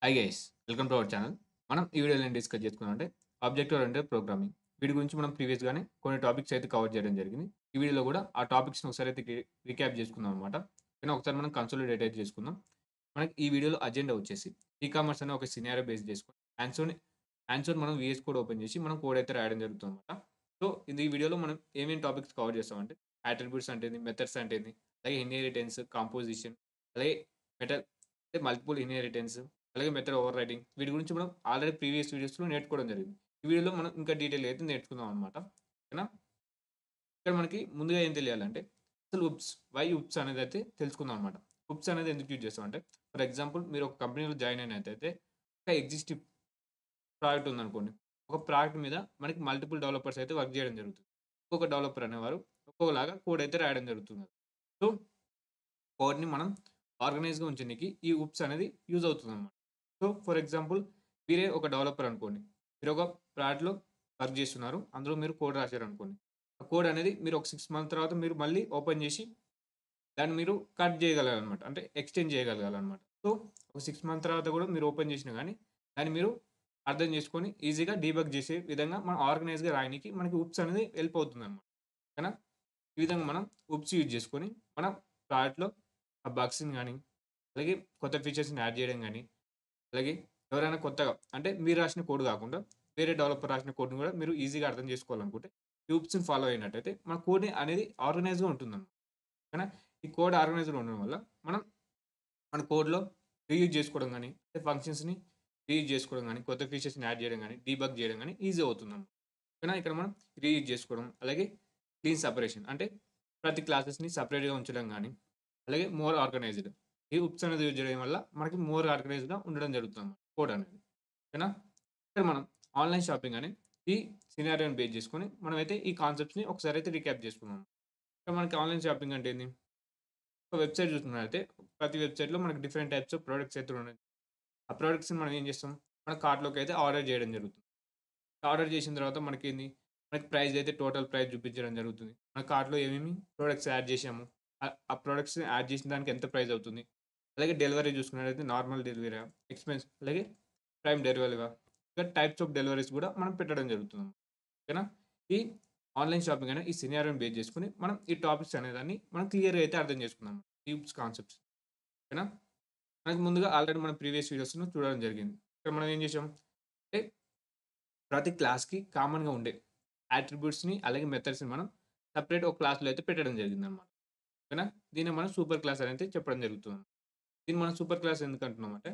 Hi guys, welcome to our channel. మనం ఈ వీడియోలో ఏం డిస్కస్ చేసుకుందామంటే ఆబ్జెక్ట్ ఓరియెంటెడ్ ప్రోగ్రామింగ్. వీటి గురించి మనం ప్రీవియస్‌గానే కొన్ని టాపిక్స్ అయితే కవర్ చేయడం జరిగింది. ఈ వీడియోలో కూడా ఆ టాపిక్స్‌ని ఒకసారి అయితే రీక్యాప్ చేసుకుందాం అనమాట. ఓకేనా, ఒకసారి మనం కన్సాలిడేట్ అయితే చేసుకుందాం. మనకి ఈ వీడియోలో అజెండా వచ్చేసి ఈ కామర్స్ అనే ఒక సినారియో బేస్ చేసుకొని ఆన్సర్ మనం వీఎస్ కోడ్ ఓపెన్ చేసి మనం కోడ్ అయితే రాయడం జరుగుతుందన్నమాట. సో ఇది ఈ వీడియోలో మనం ఏమేం టాపిక్స్ కవర్ చేస్తామంటే అట్రిబ్యూట్స్ అంటే ఏంది, మెథడ్స్ అంటే ఏంది, అలాగే ఇన్హెరిటెన్స్, కాంపోజిషన్, అలాగే మెథడ్ అంటే మల్టిపుల్ ఇన్హెరిటెన్స్, అలాగే మెథడ్ ఓవర్ రైటింగ్. వీటి గురించి మనం ఆల్రెడీ ప్రీవియస్ వీడియోస్‌లో నేర్చుకోవడం జరిగింది. ఈ వీడియోలో మనం ఇంకా డీటెయిల్‌గా అయితే నేర్చుకుందాం అనమాట. ఓకేనా? ఇక్కడ మనకి ముందుగా ఏం తెలియాలంటే అసలు వై ఉప్స్ అనేదైతే తెలుసుకుందాం అనమాట. ఉప్స్ అనేది ఎందుకు యూజ్ చేస్తామంటే ఫర్ ఎగ్జాంపుల్ మీరు ఒక కంపెనీలో జాయిన్ అయినట్టయితే ఒక ఎగ్జిస్టింగ్ ప్రోడక్ట్ ఉందనుకోండి. ఒక ప్రోడక్ట్ మీద మనకి మల్టిపుల్ డెవలపర్స్ అయితే వర్క్ చేయడం జరుగుతుంది. ఒక్కొక్క డెవలపర్ అనేవారు ఒక్కొక్కలాగా కోడ్ అయితే రాయడం జరుగుతుంది. సో కోడ్‌ని మనం ఆర్గనైజ్‌గా ఉంచనీకి ఈ ఉప్స్ అనేది యూజ్ అవుతుందన్నమాట. సో, ఫర్ ఎగ్జాంపుల్ మీరే ఒక డెవలపర్ అనుకోండి. మీరొక ప్రాజెక్ట్‌లో వర్క్ చేస్తున్నారు. అందులో మీరు కోడ్ రాసారనుకోండి. ఆ కోడ్ అనేది మీరు ఒక 6 మంత్ తర్వాత మీరు మళ్ళీ ఓపెన్ చేసి దాన్ని మీరు కట్ చేయగలరనమాట. అంటే ఎక్స్‌టెండ్ చేయగలగాలనమాట. సో, ఒక 6 మంత్ తర్వాత కూడా మీరు ఓపెన్ చేసినా గానీ దాన్ని మీరు అర్థం చేసుకొని ఈజీగా డీబగ్ చేసే విధంగా మనం ఆర్గనైజ్‌గా రాయనీకి మనకి ఉప్స్ అనేది హెల్ప్ అవుతుందనమాట. ఓకేనా? ఈ విధంగా మనం ఉప్స్ యూజ్ చేసుకొని మన ప్రాజెక్ట్‌లో ఆ బగ్స్‌ని గానీ, అలాగే కొత్త ఫీచర్స్‌ని యాడ్ చేయడం గానీ, అలాగే ఎవరైనా కొత్తగా అంటే మీరు రాసిన కోడ్ కాకుండా వేరే డెవలపర్ రాసిన కోడ్‌ని కూడా మీరు ఈజీగా అర్థం చేసుకోవాలనుకుంటే ఈ ఉప్స్‌ని ఫాలో అయినట్టయితే మన కోడ్ అనేది ఆర్గనైజ్‌గా ఉంటుందన్నమాట. ఓకేనా? ఈ కోడ్ ఆర్గనైజ్డ్‌గా ఉండడం వల్ల మనం మన కోడ్‌లో రీయూజ్ చేసుకోవడం గానీ, ఫంక్షన్స్‌ని రీయూజ్ చేసుకోవడం గానీ, కొత్త ఫీచర్స్‌ని యాడ్ చేయడం గానీ, డీబగ్ చేయడం గానీ ఈజీ అవుతుందన్నమాట. ఓకేనా? ఇక్కడ మనం రీయూజ్ చేసుకోవడం, అలాగే క్లీన్ సెపరేషన్ అంటే ప్రతి క్లాసెస్‌ని సెపరేట్‌గా ఉంచడం గానీ, అలాగే మోర్ ఆర్గనైజ్డ్. ఈ ఉప్స్ అనేది యూజ్ చేయడం వల్ల మనకి మోర్ ఆర్గనైజ్డ్‌గా ఉండడం జరుగుతుందన్నమాట కోడ్ అనేది. ఓకేనా? ఇక్కడ మనం ఆన్‌లైన్ షాపింగ్ అని ఈ సినారియోని బేస్ చేసుకొని మనమైతే ఈ కాన్సెప్ట్స్‌ని ఒకసారి అయితే రీక్యాప్ చేసుకుందాం. ఇక్కడ మనకి ఆన్‌లైన్ షాపింగ్ అంటే ఏంది? ఒక వెబ్‌సైట్ చూసుకున్నట్లయితే ప్రతి వెబ్‌సైట్‌లో మనకి డిఫరెంట్ టైప్స్ ఆఫ్ ప్రొడక్ట్స్ అయితే ఉన్నాయి. ఆ ప్రొడక్ట్స్‌ని మనం ఏం చేస్తాం? మన కార్ట్‌లోకి అయితే ఆర్డర్ చేయడం జరుగుతుంది. ఆర్డర్ చేసిన తర్వాత మనకేంది? మనకి ప్రైస్ అయితే టోటల్ ప్రైస్ చూపించడం జరుగుతుంది. మన కార్ట్‌లో ఏమేమి ప్రొడక్ట్స్ యాడ్ చేశాము. ఆ ప్రొడక్ట్స్‌ని యాడ్ చేసిన దానికి ఎంత ప్రైస్ అవుతుంది. అలాగే డెలివరీ చూసుకున్నట్లయితే నార్మల్ డెలివరీయా, ఎక్స్‌పెన్స్ అలాగే ప్రైమ్ డెలివరీవా, ఇంకా టైప్స్ ఆఫ్ డెలివరీస్ కూడా మనం పెట్టడం జరుగుతుంది. ఓకేనా? ఈ ఆన్‌లైన్ షాపింగ్ అనే ఈ సినారియోని బేస్ చేసుకొని మనం ఈ టాపిక్స్ అనేదాన్ని మనం క్లియర్‌గా అయితే అర్థం చేసుకుందాం. Tips, concepts. ఓకేనా? మనకు ముందుగా ఆల్రెడీ మన ప్రీవియస్ వీడియోస్‌ను చూడడం జరిగింది. ఇక్కడ మనం ఏం చేసాం అంటే ప్రతి క్లాస్‌కి కామన్‌గా ఉండే అట్రిబ్యూట్స్‌ని అలాగే మెథడ్స్‌ని మనం సెపరేట్ ఒక క్లాస్‌లో అయితే పెట్టడం జరిగిందనమాట. ఓకేనా? దీన్ని మనం సూపర్ క్లాస్ అని అయితే చెప్పడం జరుగుతుంది. దీన్ని మనం సూపర్ క్లాస్ ఎందుకంటున్నామంటే,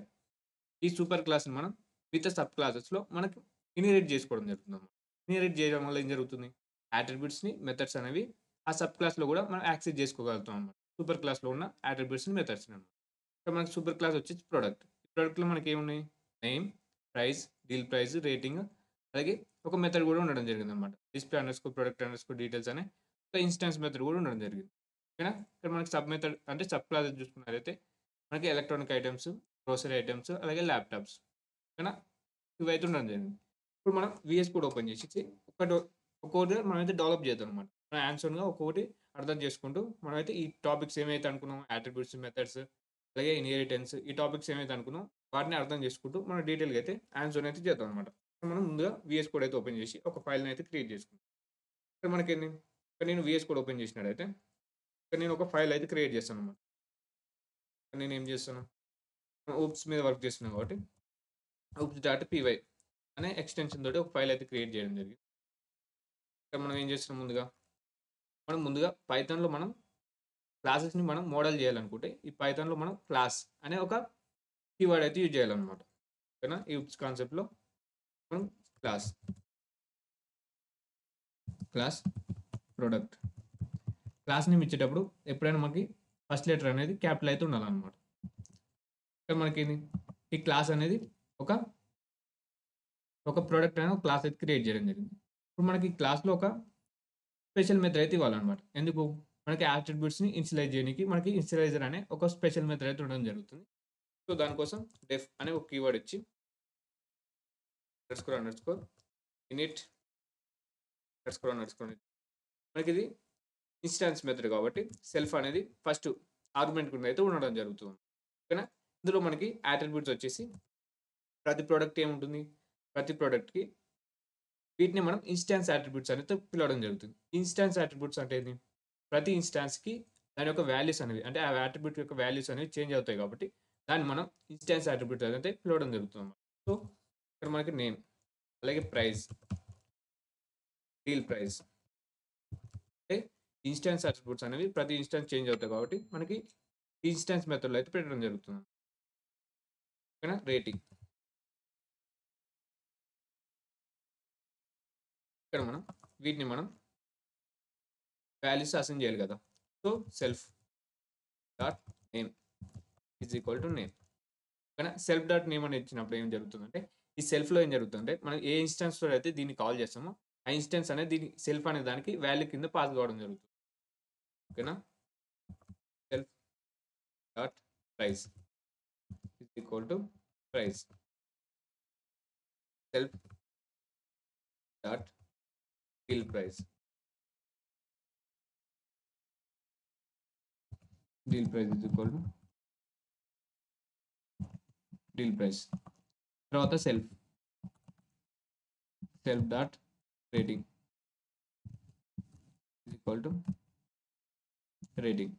ఈ సూపర్ క్లాస్‌ని మనం మిగతా సబ్ క్లాసెస్‌లో మనకు ఇన్‌హెరిట్ చేసుకోవడం జరుగుతుందనమాట. ఇన్‌హెరిట్ చేయడం వల్ల ఏం జరుగుతుంది? అట్రిబ్యూట్స్‌ని, మెథడ్స్ అనేవి ఆ సబ్ క్లాస్‌లో కూడా మనం యాక్సెస్ చేసుకోగలుగుతాం అనమాట. సూపర్ క్లాస్‌లో ఉన్న అట్రిబ్యూట్స్‌ని, మెథడ్స్‌ని అనమాట. ఇక్కడ మనకి సూపర్ క్లాస్ వచ్చేసి ప్రొడక్ట్. ప్రొడక్ట్‌లో మనకేమున్నాయి? Name, price, deal price, rating అలాగే ఒక మెథడ్ కూడా ఉండడం జరిగిందనమాట. Display underscore product underscore details అనే ఒక ఇన్‌స్టాన్స్ మెథడ్ కూడా ఉండడం జరిగింది. ఓకేనా? ఇక్కడ మనకి సబ్ మెథడ్ అంటే సబ్ క్లాసెస్ చూసుకున్నట్లయితే మనకి ఎలక్ట్రానిక్ ఐటెమ్స్, గ్రోసరీ ఐటెమ్స్ అలాగే ల్యాప్‌టాప్స్. ఓకేనా? ఇవైతే ఉండడం జరిగింది. ఇప్పుడు మనం వీఎస్ కోడ్ ఓపెన్ చేసేసి ఒక్కొక్కటిగా మనమైతే డెవలప్ చేద్దామనమాట. మన హ్యాండ్స్ ఓన్‌గా ఒక్కొక్కటి అర్థం చేసుకుంటూ మనమైతే ఈ టాపిక్స్ ఏమైతే అనుకున్నామో అట్రిబ్యూట్స్, మెథడ్స్ అలాగే ఇన్‌హెరిటెన్స్ ఈ టాపిక్స్ ఏమైతే అనుకున్నామో వాటిని అర్థం చేసుకుంటూ మనం డీటెయిల్‌గా అయితే హ్యాండ్స్ ఆన్ అయితే చేద్దామనమాట. మనం ముందుగా వీఎస్ కోడ్ అయితే ఓపెన్ చేసి ఒక ఫైల్‌ని అయితే క్రియేట్ చేసుకుందాం. ఇక్కడ మనకేంది ఇక్కడ నేను వీఎస్ కోడ్ ఓపెన్ చేసినట్టయితే ఇక్కడ నేను ఒక ఫైల్ అయితే క్రియేట్ చేస్తాననమాట. నేనేం చేస్తాను ఊప్స్ మీద వర్క్ చేస్తున్నాను కాబట్టి ఊప్స్ డాట్ పీవై అనే ఎక్స్‌టెన్షన్ తోటి ఒక ఫైల్ అయితే క్రియేట్ చేయడం జరిగింది. ఇక్కడ మనం ఏం చేస్తున్నాం మనం ముందుగా పైథాన్‌లో మనం క్లాసెస్‌ని మనం మోడల్ చేయాలనుకుంటే ఈ పైథాన్‌లో మనం క్లాస్ అనే ఒక కీవర్డ్ అయితే యూజ్ చేయాలనమాట. ఓకేనా? ఈ ఊప్స్ కాన్సెప్ట్‌లో మనం class, class product. Class name ఇచ్చేటప్పుడు ఎప్పుడైనా మనకి ఫస్ట్ లెటర్ అనేది క్యాపిటల్ అయితే ఉండాలనమాట. ఇక్కడ మనకేంది ఈ క్లాస్ అనేది ఒక, ఒక ప్రొడక్ట్ అనే ఒక క్లాస్ అయితే క్రియేట్ చేయడం జరిగింది. ఇప్పుడు మనకి ఈ క్లాస్‌లో ఒక స్పెషల్ మెథడ్ అయితే ఇవ్వాలనమాట. ఎందుకు? మనకి అట్రిబ్యూట్స్‌ని ఇనిషియలైజ్ చేయనీకి మనకి ఇనిషియలైజర్ అనే ఒక స్పెషల్ మెథడ్ అయితే ఉండడం జరుగుతుంది. సో, దానికోసం డెఫ్ అనే ఒక కీవర్డ్ ఇచ్చి అండర్‌స్కోర్ ఇనిట్ అండర్‌స్కోర్ మనకిది ఇన్‌స్టాన్స్ మెథడ్ కాబట్టి సెల్ఫ్ అనేది ఫస్ట్ ఆర్గ్యుమెంట్ కింద అయితే ఉండడం జరుగుతుంది. ఓకేనా? ఇందులో మనకి అట్రిబ్యూట్స్ వచ్చేసి ప్రతి ప్రోడక్ట్ ఏముంటుంది? ప్రతి ప్రోడక్ట్‌కి వీటిని మనం ఇన్‌స్టాన్స్ అట్రిబ్యూట్స్ అనేది పిలవడం జరుగుతుంది. ఇన్‌స్టాన్స్ అట్రిబ్యూట్స్ అంటే ఏంది? ప్రతి ఇన్‌స్టాన్స్‌కి దాని యొక్క వాల్యూస్ అనేవి అంటే ఆ అట్రిబ్యూట్ యొక్క వాల్యూస్ అనేవి చేంజ్ అవుతాయి కాబట్టి దాన్ని మనం ఇన్‌స్టాన్స్ అట్రిబ్యూట్ అనేది పిలవడం జరుగుతుందన్నమాట. సో, ఇక్కడ మనకి నేమ్, అలాగే ప్రైస్, డీల్ ప్రైస్ అంటే ఇన్‌స్టాన్స్ అట్రిబ్యూట్స్ అనేవి ప్రతి ఇన్‌స్టాన్స్ చేంజ్ అవుతాయి కాబట్టి మనకి ఇన్‌స్టాన్స్ మెథడ్‌లో అయితే పెట్టడం జరుగుతుంది. ఓకేనా? రేటింగ్ ఇక్కడ మనం వీటిని మనం వాల్యూస్ అసైన్ చేయాలి కదా! So, self dot name is equal to name. ఓకేనా? సెల్ఫ్ డాట్ నేమ్ అని ఇచ్చినప్పుడు ఏం జరుగుతుందంటే, ఈ సెల్ఫ్‌లో ఏం జరుగుతుందంటే, మనం ఏ ఇన్‌స్టాన్స్‌లో అయితే దీన్ని కాల్ చేస్తామో, ఆ ఇన్‌స్టాన్స్ అనేది దీని సెల్ఫ్ అనే దానికి వాల్యూ కింద పాస్ కావడం జరుగుతుంది. ఓకేనా? Self dot price is equal to price. Self dot deal price. Deal price is equal to deal price. తర్వాత self dot rating is equal to rating.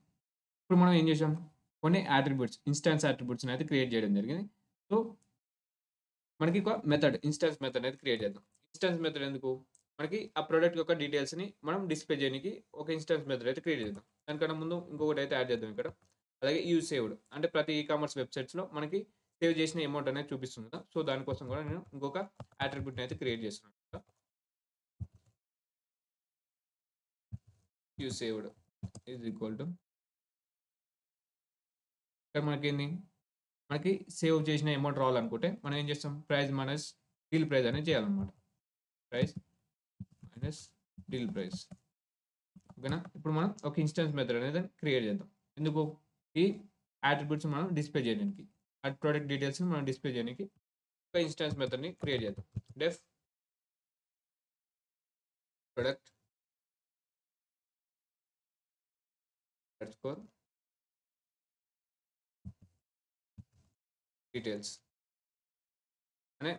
ఇప్పుడు మనం ఏం చేసాం? కొన్ని అట్రిబ్యూట్స్, ఇన్‌స్టాన్స్ అట్రిబ్యూట్స్‌ని అయితే క్రియేట్ చేయడం జరిగింది. సో, మనకి ఒక మెథడ్, ఇన్‌స్టాన్స్ మెథడ్ అనేది క్రియేట్ చేద్దాం. ఇన్‌స్టాన్స్ మెథడ్ ఎందుకు? మనకి ఆ ప్రొడక్ట్ యొక్క డీటెయిల్స్‌ని మనం డిస్‌ప్లే చేయనీకి ఒక ఇన్‌స్టాన్స్ మెథడ్ అయితే క్రియేట్ చేద్దాం. దానికన్నా ముందు ఇంకొకటి అయితే యాడ్ చేద్దాం ఇక్కడ. అలాగే యూజ్ సేవ్డ్ అంటే ప్రతి ఈ కామర్స్ వెబ్‌సైట్స్‌లో మనకి సేవ్ చేసిన అమౌంట్ అనేది చూపిస్తుంది కదా! సో, దానికోసం కూడా నేను ఇంకొక అట్రిబ్యూట్‌ని అయితే క్రియేట్ చేస్తున్నాను. Use saved is equal to ఇక్కడ మనకేంది? మనకి సేవ్ చేసిన అమౌంట్ రావాలనుకుంటే మనం ఏం చేస్తాం? ప్రైస్ మైనస్ డీల్ ప్రైస్ అనేది చేయాలన్నమాట. Price minus deal price. ఓకేనా? ఇప్పుడు మనం ఒక ఇన్‌స్టాన్స్ మెథడ్ అనేది క్రియేట్ చేద్దాం. ఎందుకు? ఈ అట్రిబ్యూట్స్ మనం డిస్‌ప్లే చేయడానికి. ఆ ప్రొడక్ట్ డీటెయిల్స్‌ని మనం డిస్‌ప్లే చేయడానికి ఒక ఇన్‌స్టాన్స్ మెథడ్‌ని క్రియేట్ చేద్దాం. డెఫ్ ప్రొడక్ట్ అండర్‌స్కోర్ డీటెయిల్స్ అనే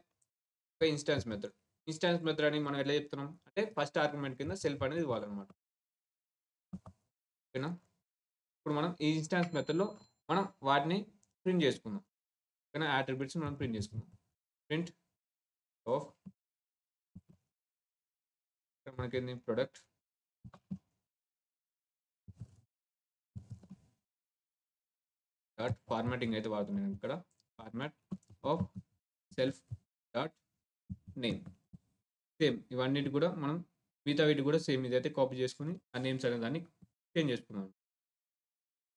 ఒక ఇన్‌స్టాన్స్ మెథడ్. ఇన్‌స్టాన్స్ మెథడ్ అని మనం ఎట్లా చెప్తున్నాం? అంటే ఫస్ట్ ఆర్గ్యుమెంట్ కింద సెల్ఫ్ అనేది ఇవ్వాలన్నమాట. ఓకేనా? ఇప్పుడు మనం ఈ ఇన్‌స్టాన్స్ మెథడ్‌లో మనం వాటిని ప్రింట్ చేసుకుందాం. ఓకేనా? అట్రిబ్యూట్స్ మనం ప్రింట్ చేసుకుందాం. ప్రింట్ ఆఫ్ ఇక్కడ మనకేంది ప్రొడక్ట్ డాట్ ఫార్మాటింగ్ అయితే వాడుతున్నాను ఇక్కడ. Format of self dot name. Same ఇవన్నిటి కూడా మనం మిగతా వీటికి కూడా సేమ్ ఇదైతే కాపీ చేసుకొని ఆ నేమ్స్ అనే దాన్ని చేంజ్ చేసుకుందాం.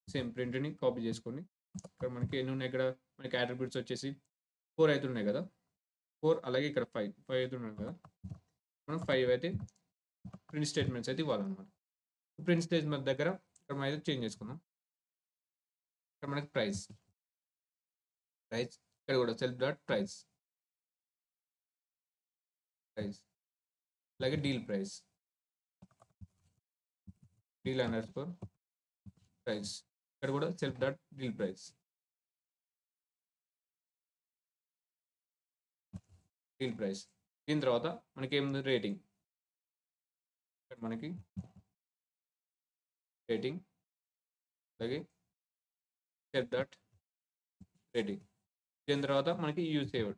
సేమ్ ప్రింట్‌ని కాపీ చేసుకొని ఇక్కడ మనకి ఎన్ని ఉన్నాయి ఇక్కడ మనకి అట్రిబ్యూట్స్ వచ్చేసి 4 అయితే ఉన్నాయి కదా! 4 అలాగే ఇక్కడ 5 అయితే ఉన్నాయి కదా! మనం 5 అయితే ప్రింట్ స్టేట్మెంట్స్ అయితే ఇవ్వాలన్నమాట. ప్రింట్ స్టేట్మెంట్ దగ్గర ఇక్కడ మనం అయితే చేంజ్ చేసుకుందాం. ఇక్కడ మనకి ప్రైస్ ఇక్కడ కూడా సెల్ఫ్ డాట్ ప్రైస్ అలాగే డీల్ అండర్ స్కోర్ ప్రైస్ ఇక్కడ కూడా సెల్ఫ్ డాట్ డీల్ ప్రైస్. దీని తర్వాత మనకి ఏముంది రేటింగ్. ఇక్కడ మనకి రేటింగ్ అలాగే సెల్ఫ్ డాట్ రేటింగ్. దీని తర్వాత మనకి use saved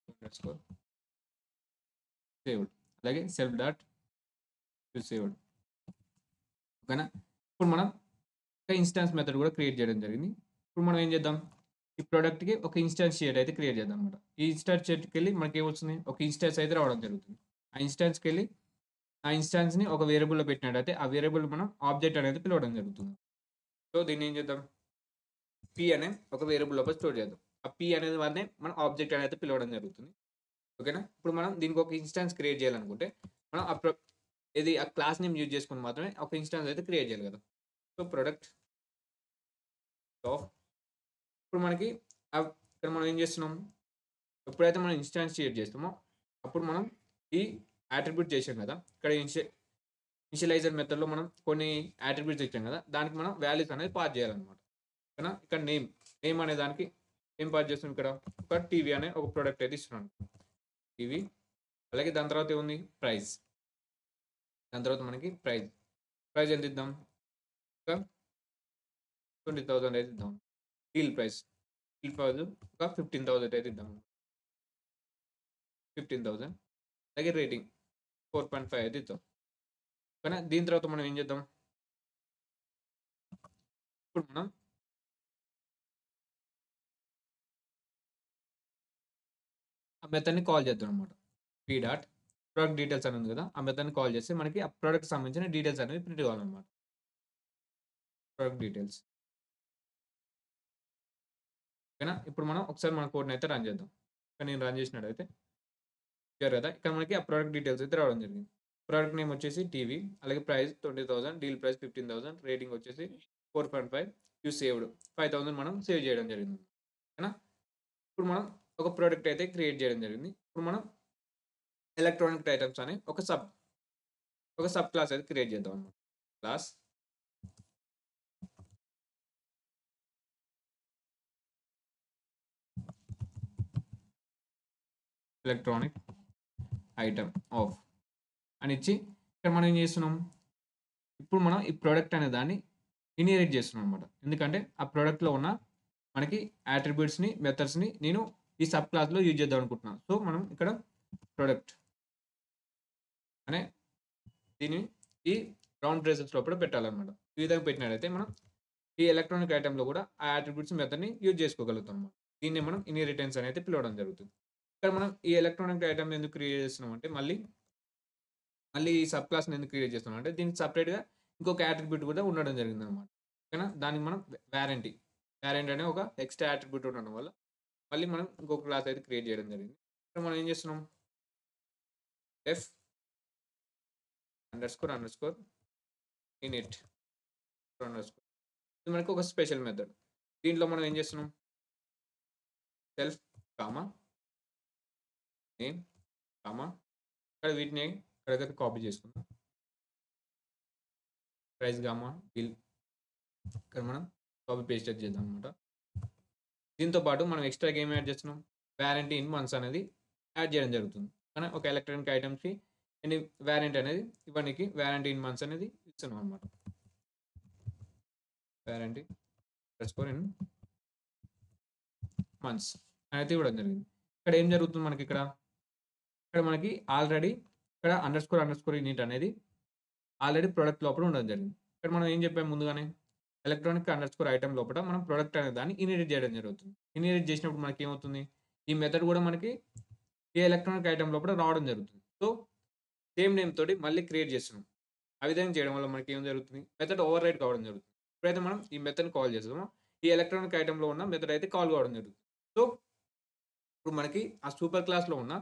under score saved అలాగే సెల్ఫ్ డాట్ యూజ్ సేవ్డ్. ఓకేనా? ఇప్పుడు మనం ఒక ఇన్‌స్టాన్స్ మెథడ్ కూడా క్రియేట్ చేయడం జరిగింది. ఇప్పుడు మనం ఏం చేద్దాం? ఈ ప్రొడక్ట్‌కి ఒక ఇన్‌స్టాన్స్ షేడ్ అయితే క్రియేట్ చేద్దాం అన్నమాట. ఈ ఇన్‌స్టాన్స్ షేడ్‌కెళ్ళి మనకేమొస్తుంది? ఒక ఇన్‌స్టాన్స్ అయితే రావడం జరుగుతుంది. ఆ ఇన్‌స్టాన్స్‌కెళ్ళి ఆ ఇన్‌స్టాన్స్‌ని ఒక వేరియబుల్‌లో పెట్టినట్టయితే ఆ వేరియబుల్ మనం ఆబ్జెక్ట్ అనేది పిలవడం జరుగుతుంది. సో, దీన్ని ఏం చేద్దాం? పి అనే ఒక వేరియబుల్ లోపల స్టోర్ చేద్దాం. ఆ పి అనేది వాడినే మనం ఆబ్జెక్ట్ అనేది పిలవడం జరుగుతుంది. ఓకేనా? ఇప్పుడు మనం దీనికి ఒక ఇన్‌స్టాన్స్ క్రియేట్ చేయాలనుకుంటే మనం ఆ క్లాస్ నేమ్ యూజ్ చేసుకొని మాత్రమే ఒక ఇన్‌స్టాన్స్ అయితే క్రియేట్ చేయాలి కదా! సో, ప్రొడక్ట్ ఆఫ్ ఇప్పుడు మనకి ఇక్కడ మనం ఏం చేస్తున్నాం? ఎప్పుడైతే మనం ఇన్‌స్టాన్స్ క్రియేట్ చేస్తామో అప్పుడు మనం ఈ అట్రిబ్యూట్ చేసాం కదా! ఇక్కడ ఇనిషియలైజర్ మెథడ్‌లో మనం కొన్ని అట్రిబ్యూట్స్ ఇచ్చాం కదా! దానికి మనం వాల్యూస్ అనేది పాస్ చేయాలన్నమాట. ఓకేనా? ఇక్కడ నేమ్ నేమ్ అనే దానికి ఏం పాస్ చేస్తున్నాం ఇక్కడ ఒక టీవీ అనే ఒక ప్రోడక్ట్ అయితే ఇస్తున్నాను. టీవీ అలాగే దాని తర్వాత ఏముంది ప్రైస్. దాని తర్వాత మనకి ప్రైస్ ఎంత ఇద్దాం? ఒక 20,000 అయితే ఇద్దాం. డీల్ ప్రైస్ ఒక 15,000 అయితే ఇద్దాం. 15,000 అలాగే రేటింగ్ 4.5 అయితే ఇద్దాం. కానీ దీని తర్వాత మనం ఏం చేద్దాం? ఇప్పుడు మనం ఆ మెథడ్‌ని కాల్ చేద్దాం అనమాట. పీ డాట్ ప్రొడక్ట్ డీటెయిల్స్ అని ఉంది కదా! ఆ మెథడ్‌ని కాల్ చేస్తే మనకి ఆ ప్రొడక్ట్‌కి సంబంధించిన డీటెయిల్స్ అనేవి ప్రింట్ కావాలనమాట. Product details. ఓకేనా? ఇప్పుడు మనం ఒకసారి మన కోడ్‌ని అయితే రన్ చేద్దాం. ఇక్కడ నేను రన్ చేసినట్టయితే క్లియర్ కదా! ఇక్కడ మనకి ఆ ప్రొడక్ట్ డీటెయిల్స్ అయితే రావడం జరిగింది. ప్రొడక్ట్ నేమ్ వచ్చేసి టీవీ, అలాగే ప్రైస్ 20,000, డీల్ ప్రైస్ 15,000, రేటింగ్ వచ్చేసి 4.5, యూ సేవ్డ్ 5,000 మనం సేవ్ చేయడం జరిగింది. ఓకేనా? ఇప్పుడు మనం ఒక ప్రొడక్ట్ అయితే క్రియేట్ చేయడం జరిగింది. ఇప్పుడు మనం ఎలక్ట్రానిక్ ఐటెమ్స్ అని ఒక సబ్ క్లాస్ అయితే క్రియేట్ చేద్దాం అన్నమాట. క్లాస్ ఎలక్ట్రానిక్ ఐటెమ్ ఆఫ్ అని ఇచ్చి ఇక్కడ మనం ఏం చేస్తున్నాం? ఇప్పుడు మనం ఈ ప్రొడక్ట్ అనే దాన్ని ఇన్హెరిట్ చేస్తున్నాం అనమాట. ఎందుకంటే ఆ ప్రొడక్ట్‌లో ఉన్న మనకి అట్రిబ్యూట్స్‌ని, మెథడ్స్‌ని నేను ఈ సబ్ క్లాస్‌లో యూజ్ చేద్దాం అనుకుంటున్నాను. సో, మనం ఇక్కడ ప్రొడక్ట్ అనే దీన్ని ఈ రౌండ్ బ్రేసెస్ లోపల పెట్టాలన్నమాట. ఈ విధంగా పెట్టినట్టయితే మనం ఈ ఎలక్ట్రానిక్ ఐటెమ్‌లో కూడా ఆ అట్రిబ్యూట్స్ మెథడ్‌ని యూజ్ చేసుకోగలుగుతాం అన్నమాట. దీన్నే మనం ఇన్హెరిటెన్స్ అని అయితే పిలవడం జరుగుతుంది. ఇక్కడ మనం ఈ ఎలక్ట్రానిక్ ఐటెమ్‌ని ఎందుకు క్రియేట్ చేస్తున్నాం అంటే మళ్ళీ ఈ సబ్ క్లాస్‌ని ఎందుకు క్రియేట్ చేస్తున్నాం అంటే దీనికి సెపరేట్‌గా ఇంకొక అట్రిబ్యూట్ కూడా ఉండడం జరిగిందన్నమాట. ఓకేనా? దానికి మనం వారంటీ అనే ఒక ఎక్స్‌ట్రా అట్రిబ్యూట్ ఉండడం వల్ల మళ్ళీ మనం ఇంకొక క్లాస్ అయితే క్రియేట్ చేయడం జరిగింది. ఇక్కడ మనం ఏం చేస్తున్నాం? డెఫ్ అండర్‌స్కోర్ ఇనిట్ అండర్‌స్కోర్ ఇది మనకు ఒక స్పెషల్ మెథడ్. దీంట్లో మనం ఏం చేస్తున్నాం? సెల్ఫ్ కామా నేమ్ కామా ఇక్కడ వీటిని ఇక్కడికైతే కాపీ చేసుకుందాం. ప్రైస్ గామా బిల్ ఇక్కడ మనం కాపీ పేస్ట్ అయితే చేద్దాం అనమాట. దీంతో పాటు మనం ఎక్స్ట్రాగా ఏం యాడ్ చేస్తున్నాం? వారంటీ ఇన్ మంత్స్ అనేది యాడ్ చేయడం జరుగుతుంది. కానీ ఒక ఎలక్ట్రానిక్ ఐటెమ్స్‌కి ఎన్ని వారంటీ అనేది ఇవ్వడానికి వారంటీ ఇన్ మంత్స్ అనేది ఇస్తున్నాం అనమాట. వారంటీ అండర్‌స్కోర్ ఇన్ మంత్స్ అయితే ఇవ్వడం జరిగింది. ఇక్కడ ఏం జరుగుతుంది మనకిక్కడ? ఇక్కడ మనకి ఆల్రెడీ ఇక్కడ అండర్‌స్కోర్ ఇనిట్ అనేది ఆల్రెడీ ప్రొడక్ట్ లోపల ఉండడం జరిగింది. ఇక్కడ మనం ఏం చెప్పాము ముందుగానే? ఎలక్ట్రానిక్ అండర్‌స్కోర్ ఐటెమ్ లోపల మనం ప్రొడక్ట్ అనే దాన్ని ఇన్‌హెరిట్ చేయడం జరుగుతుంది. ఇన్‌హెరిట్ చేసినప్పుడు మనకేమవుతుంది? ఈ మెథడ్ కూడా మనకి ఈ ఎలక్ట్రానిక్ ఐటెమ్ లోపల రావడం జరుగుతుంది. సో, సేమ్ నేమ్ తోటి మళ్ళీ క్రియేట్ చేస్తున్నాం. ఆ విధంగా చేయడం వల్ల మనకేం జరుగుతుంది? మెథడ్ ఓవర్‌రైట్ కావడం జరుగుతుంది. ఎప్పుడైతే మనం ఈ మెథడ్‌ని కాల్ చేస్తామో, ఈ ఎలక్ట్రానిక్ ఐటెమ్‌లో ఉన్న మెథడ్ అయితే కాల్ కావడం జరుగుతుంది. సో, ఇప్పుడు మనకి ఆ సూపర్ క్లాస్‌లో ఉన్న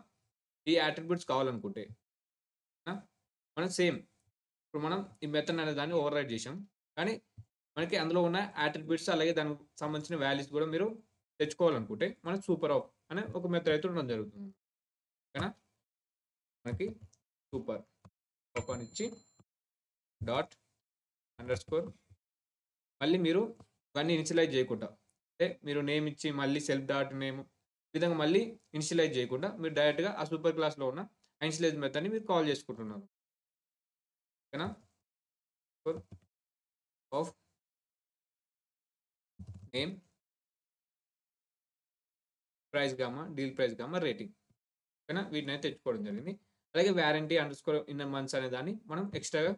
ఈ అట్రిబ్యూట్స్ కావాలనుకుంటే ఆ! మనం సేమ్ ఇప్పుడు మనం ఈ మెథడ్ అనే దాన్ని ఓవర్‌రైడ్ చేశాం. కానీ మనకి అందులో ఉన్న అట్రిబ్యూట్స్ అలాగే దానికి సంబంధించిన వాల్యూస్ కూడా మీరు తెచ్చుకోవాలనుకుంటే మనకి సూపర్ ఆప్ అనే ఒక మెథడ్ అయితే ఉండడం జరుగుతుంది. ఓకేనా? మనకి సూపర్ ఆప్ అని ఇచ్చి డాట్ అండర్‌స్కోర్ మళ్ళీ మీరు ఇవన్నీ ఇనిషియలైజ్ చేయకుండా అంటే మీరు నేమ్ ఇచ్చి మళ్ళీ సెల్ఫ్ డాట్ నేమ్ ఈ విధంగా మళ్ళీ ఇనిషియలైజ్ చేయకుండా మీరు డైరెక్ట్‌గా ఆ సూపర్ క్లాస్‌లో ఉన్న ఇనిషియలైజ్ మెథడ్‌ని మీరు కాల్ చేసుకుంటున్నారు. ఓకేనా? Of name price gamma, deal price gamma, rating. ఓకేనా? వీటినైతే తెచ్చుకోవడం జరిగింది. అలాగే వారంటీ అండర్‌స్కోర్ ఇన్ మంత్స్ అనే దాన్ని మనం ఎక్స్‌ట్రాగా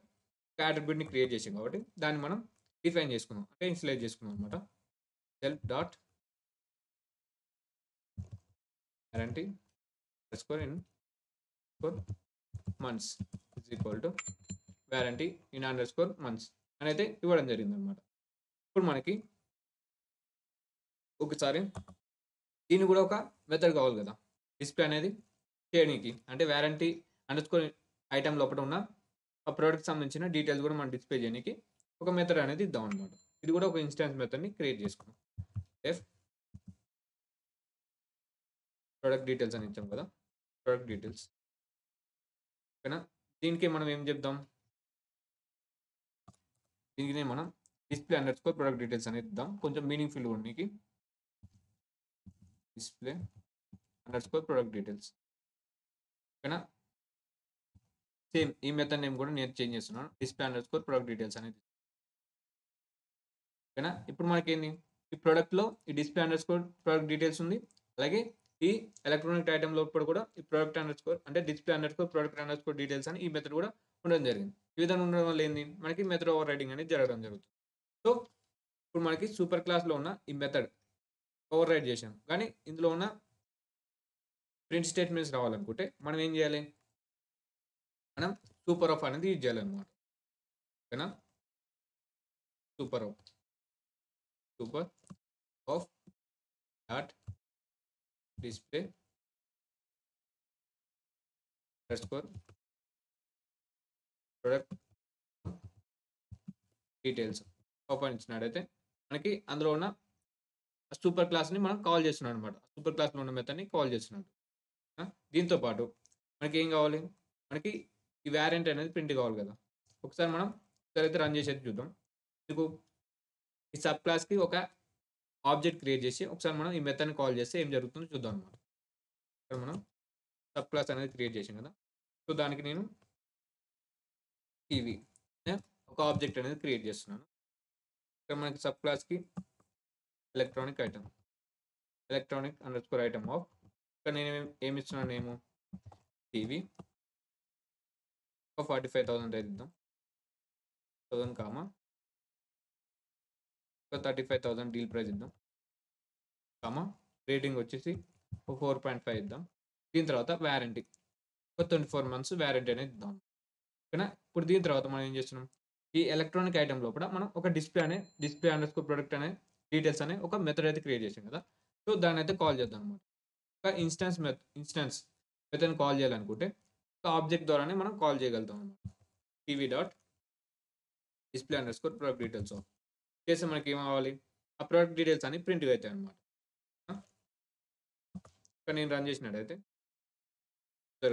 ఒక అట్రిబ్యూట్‌ని క్రియేట్ చేసాం కాబట్టి దాన్ని మనం డిఫైన్ చేసుకున్నాం. అంటే ఇనిషియలైజ్ చేసుకున్నాం అన్నమాట. Self dot warranty underscore in score months is equal to warranty in underscore months అని అయితే ఇవ్వడం జరిగిందన్నమాట. ఇప్పుడు మనకి ఒకసారి దీన్ని కూడా ఒక మెథడ్ కావాలి కదా! డిస్‌ప్లే అనేది చేయనీకి. అంటే వారంటీ అండర్‌స్కోర్ ఐటెమ్ లోపల ఉన్న ఆ ప్రొడక్ట్‌కి సంబంధించిన డీటెయిల్స్ కూడా మనం డిస్‌ప్లే చేయనీకి ఒక మెథడ్ అనేది ఇద్దామన్నమాట. ఇది కూడా ఒక ఇన్‌స్టాన్స్ మెథడ్‌ని క్రియేట్ చేసుకున్నాం. డెఫ్ ప్రొడక్ట్ డీటెయిల్స్ అని ఇచ్చాం కదా! Product details. ఓకేనా? దీనికి మనం ఏం చెప్దాం? దీనినే మనం డిస్‌ప్లే అండర్‌స్కోర్ ప్రొడక్ట్ డీటెయిల్స్ అనేది ఇద్దాం. కొంచెం మీనింగ్‌ఫుల్‌గా ఉండనీకి. Display underscore product details. ఓకేనా, సేమ్ ఈ మెథడ్ నేమ్ కూడా నేను చేంజ్ చేస్తున్నాను, display underscore product details అనేది. ఓకేనా, ఇప్పుడు మనకేంది ఈ ప్రొడక్ట్లో ఈ display underscore product details ఉంది, అలాగే ఈ ఎలక్ట్రానిక్ ఐటమ్ లోపల కూడా ఈ ప్రొడక్ట్ అండర్ స్కోర్ అంటే display underscore product underscore details అని ఈ మెథడ్ కూడా ఉండడం జరిగింది. ఈ విధంగా ఉండడం వల్ల ఏంది మనకి మెథడ్ ఓవర్ రైడింగ్ అనేది జరగడం జరుగుతుంది. సో ఇప్పుడు మనకి సూపర్ క్లాస్లో ఉన్న ఈ మెథడ్ ఓవర్ రైడ్ చేసాం, కానీ ఇందులో ఉన్న ప్రింట్ స్టేట్మెంట్స్ రావాలనుకుంటే మనం ఏం చేయాలి, మనం సూపర్ ఆఫ్ అనేది యూజ్ చేయాలన్నమాట. ఓకేనా, super of dot display underscore product details open ఇచ్చినట్టయితే మనకి అందులో ఉన్న సూపర్ క్లాస్ని మనం కాల్ చేస్తున్నాం అనమాట. సూపర్ క్లాస్లో ఉన్న మెథడ్ని కాల్ చేస్తున్నాం. దీంతో పాటు మనకి ఏం కావాలి, మనకి ఈ వ్యారెంట్ అనేది ప్రింట్ కావాలి కదా. ఒకసారి మనం అయితే రన్ చేసేది చూద్దాం. మీకు ఈ సబ్ క్లాస్కి ఒక ఆబ్జెక్ట్ క్రియేట్ చేసి ఒకసారి మనం ఈ మెథడ్ని కాల్ చేస్తే ఏం జరుగుతుందో చూద్దాం అనమాట. ఇక్కడ మనం సబ్ క్లాస్ అనేది క్రియేట్ చేసాం కదా, సో దానికి నేను టీవీ ఒక ఆబ్జెక్ట్ అనేది క్రియేట్ చేస్తున్నాను. ఇక్కడ మనకి సబ్ క్లాస్కి electronic under score item of, ఇక్కడ నేను ఏమి ఇస్తున్నాను నేము టీవీ ఒక 45,000 అయితే ఇద్దాం, 1000 కామా ఒక 35,000 డీల్ ప్రైస్ ఇద్దాం, కామా రేటింగ్ వచ్చేసి ఒక 4.5 ఇద్దాం. దీని తర్వాత వ్యారంటీ ఒక 24 months వ్యారంటీ అనేది ఇద్దాం. ఓకేనా, ఇప్పుడు దీని తర్వాత మనం ఏం చేస్తున్నాం, ఈ ఎలక్ట్రానిక్ ఐటమ్ లోపల మనం ఒక డిస్ప్లే అండర్ స్కోర్ ప్రొడక్ట్ అనే డీటెయిల్స్ అనే ఒక మెథడ్ అయితే క్రియేట్ చేసాం కదా. సో దాన్ని అయితే కాల్ చేద్దాం అనమాట. ఒక ఇన్స్టెన్స్ మెథడ్ని కాల్ చేయాలనుకుంటే ఒక ఆబ్జెక్ట్ ద్వారానే మనం కాల్ చేయగలుగుతాం అనమాట. TV dot display underscore product details of చేస్తే మనకి ఏం కావాలి, ఆ ప్రొడక్ట్ డీటెయిల్స్ అని ప్రింట్ అవుతాయి అనమాట. ఇక్కడ నేను రన్ చేసినట్టయితే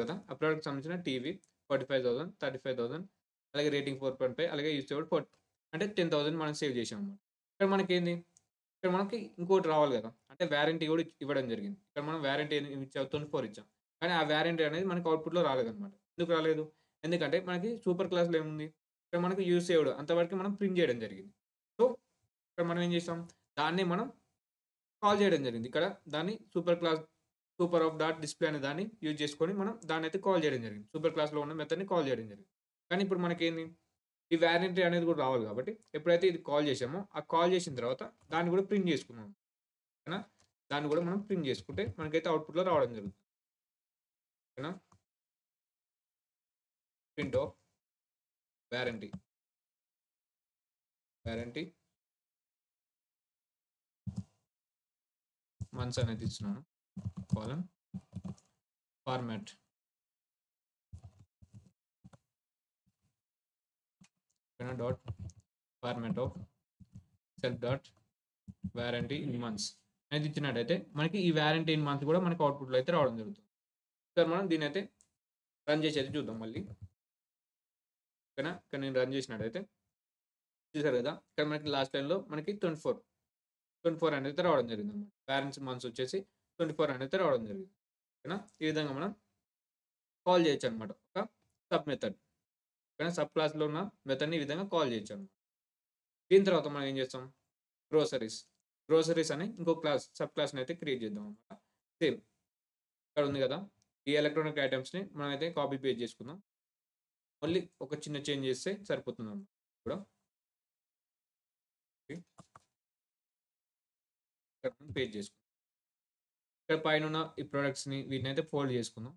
కదా ఆ ప్రోడక్ట్ సంబంధించిన టీవీ 45,000 35,000 అలాగే రేటింగ్ 4.5 అలాగే యూస్ 4 అంటే 10,000 మనం సేవ్ చేసాం అనమాట. ఇక్కడ మనకేంది, ఇక్కడ మనకి ఇంకోటి రావాలి కదా, అంటే వ్యారంటీ కూడా ఇవ్వడం జరిగింది. ఇక్కడ మనం వ్యారంటీ ఇచ్చాం 24 ఇచ్చాం, కానీ ఆ వ్యారంటీ అనేది మనకి అవుట్పుట్లో రాలేదన్నమాట. ఎందుకు రాలేదు, ఎందుకంటే మనకి సూపర్ క్లాస్లో ఏముంది, ఇక్కడ మనకి యూస్ సేవ్డ్ అంతవరకు మనం ప్రింట్ చేయడం జరిగింది. సో ఇక్కడ మనం ఏం చేసాం, దాన్ని మనం కాల్ చేయడం జరిగింది. ఇక్కడ దాన్ని సూపర్ ఆఫ్ డాట్ డిస్ప్లే అనే దాన్ని యూజ్ చేసుకొని మనం దాన్ని అయితే కాల్ చేయడం జరిగింది. సూపర్ క్లాస్లో ఉన్న మెథడ్ని కాల్ చేయడం జరిగింది. కానీ ఇప్పుడు మనకేంది, ఈ వ్యారంటీ అనేది కూడా రావాలి కాబట్టి ఎప్పుడైతే ఇది కాల్ చేసామో ఆ కాల్ చేసిన తర్వాత దాన్ని కూడా ప్రింట్ చేసుకున్నాం. ఓకేనా, దాన్ని కూడా మనం ప్రింట్ చేసుకుంటే మనకైతే అవుట్పుట్లో రావడం జరుగుతుంది. ఓకేనా, ప్రింట్ ఆఫ్ వ్యారంటీ మంత్స్ అనేది ఇస్తున్నాను, column format dot format of self dot warranty in months అనేది ఇచ్చినట్టయితే మనకి ఈ వ్యారంటీ ఇన్ మంత్ కూడా మనకి అవుట్పుట్లో అయితే రావడం జరుగుతుంది. సార్ మనం దీని అయితే రన్ చేసేది చూద్దాం మళ్ళీ. ఓకేనా, ఇక్కడ నేను రన్ చేసినట్టయితే చూసారు కదా, ఇక్కడ మనకి లాస్ట్ టైంలో మనకి 24 అనేది రావడం జరిగింది అనమాట. వ్యారెంటీ మంత్స్ వచ్చేసి 24 అనేది రావడం జరిగింది. ఓకేనా, ఈ విధంగా మనం కాల్ చేయొచ్చు అనమాట ఒక సబ్ మెథడ్. ఓకేనా, సబ్ క్లాస్లో ఉన్న మెథడ్ని ఈ విధంగా కాల్ చేయొచ్చు అనమాట. దీని తర్వాత మనం ఏం చేస్తాం, గ్రోసరీస్ అని ఇంకో సబ్ క్లాస్ని అయితే క్రియేట్ చేద్దాం అనమాట. సేమ్ ఇక్కడ ఉంది కదా, ఈ ఎలక్ట్రానిక్ ఐటమ్స్ని మనం అయితే కాపీ పేస్ట్ చేసుకుందాం. మళ్ళీ ఒక చిన్న చేంజ్ చేస్తే సరిపోతుంది అన్నమాట. కూడా ఇక్కడ పేస్ట్ చేసుకుందాం. ఇక్కడ పైన ఉన్న ఈ ప్రొడక్ట్స్ని వీటిని అయితే ఫోల్డ్ చేసుకుందాం.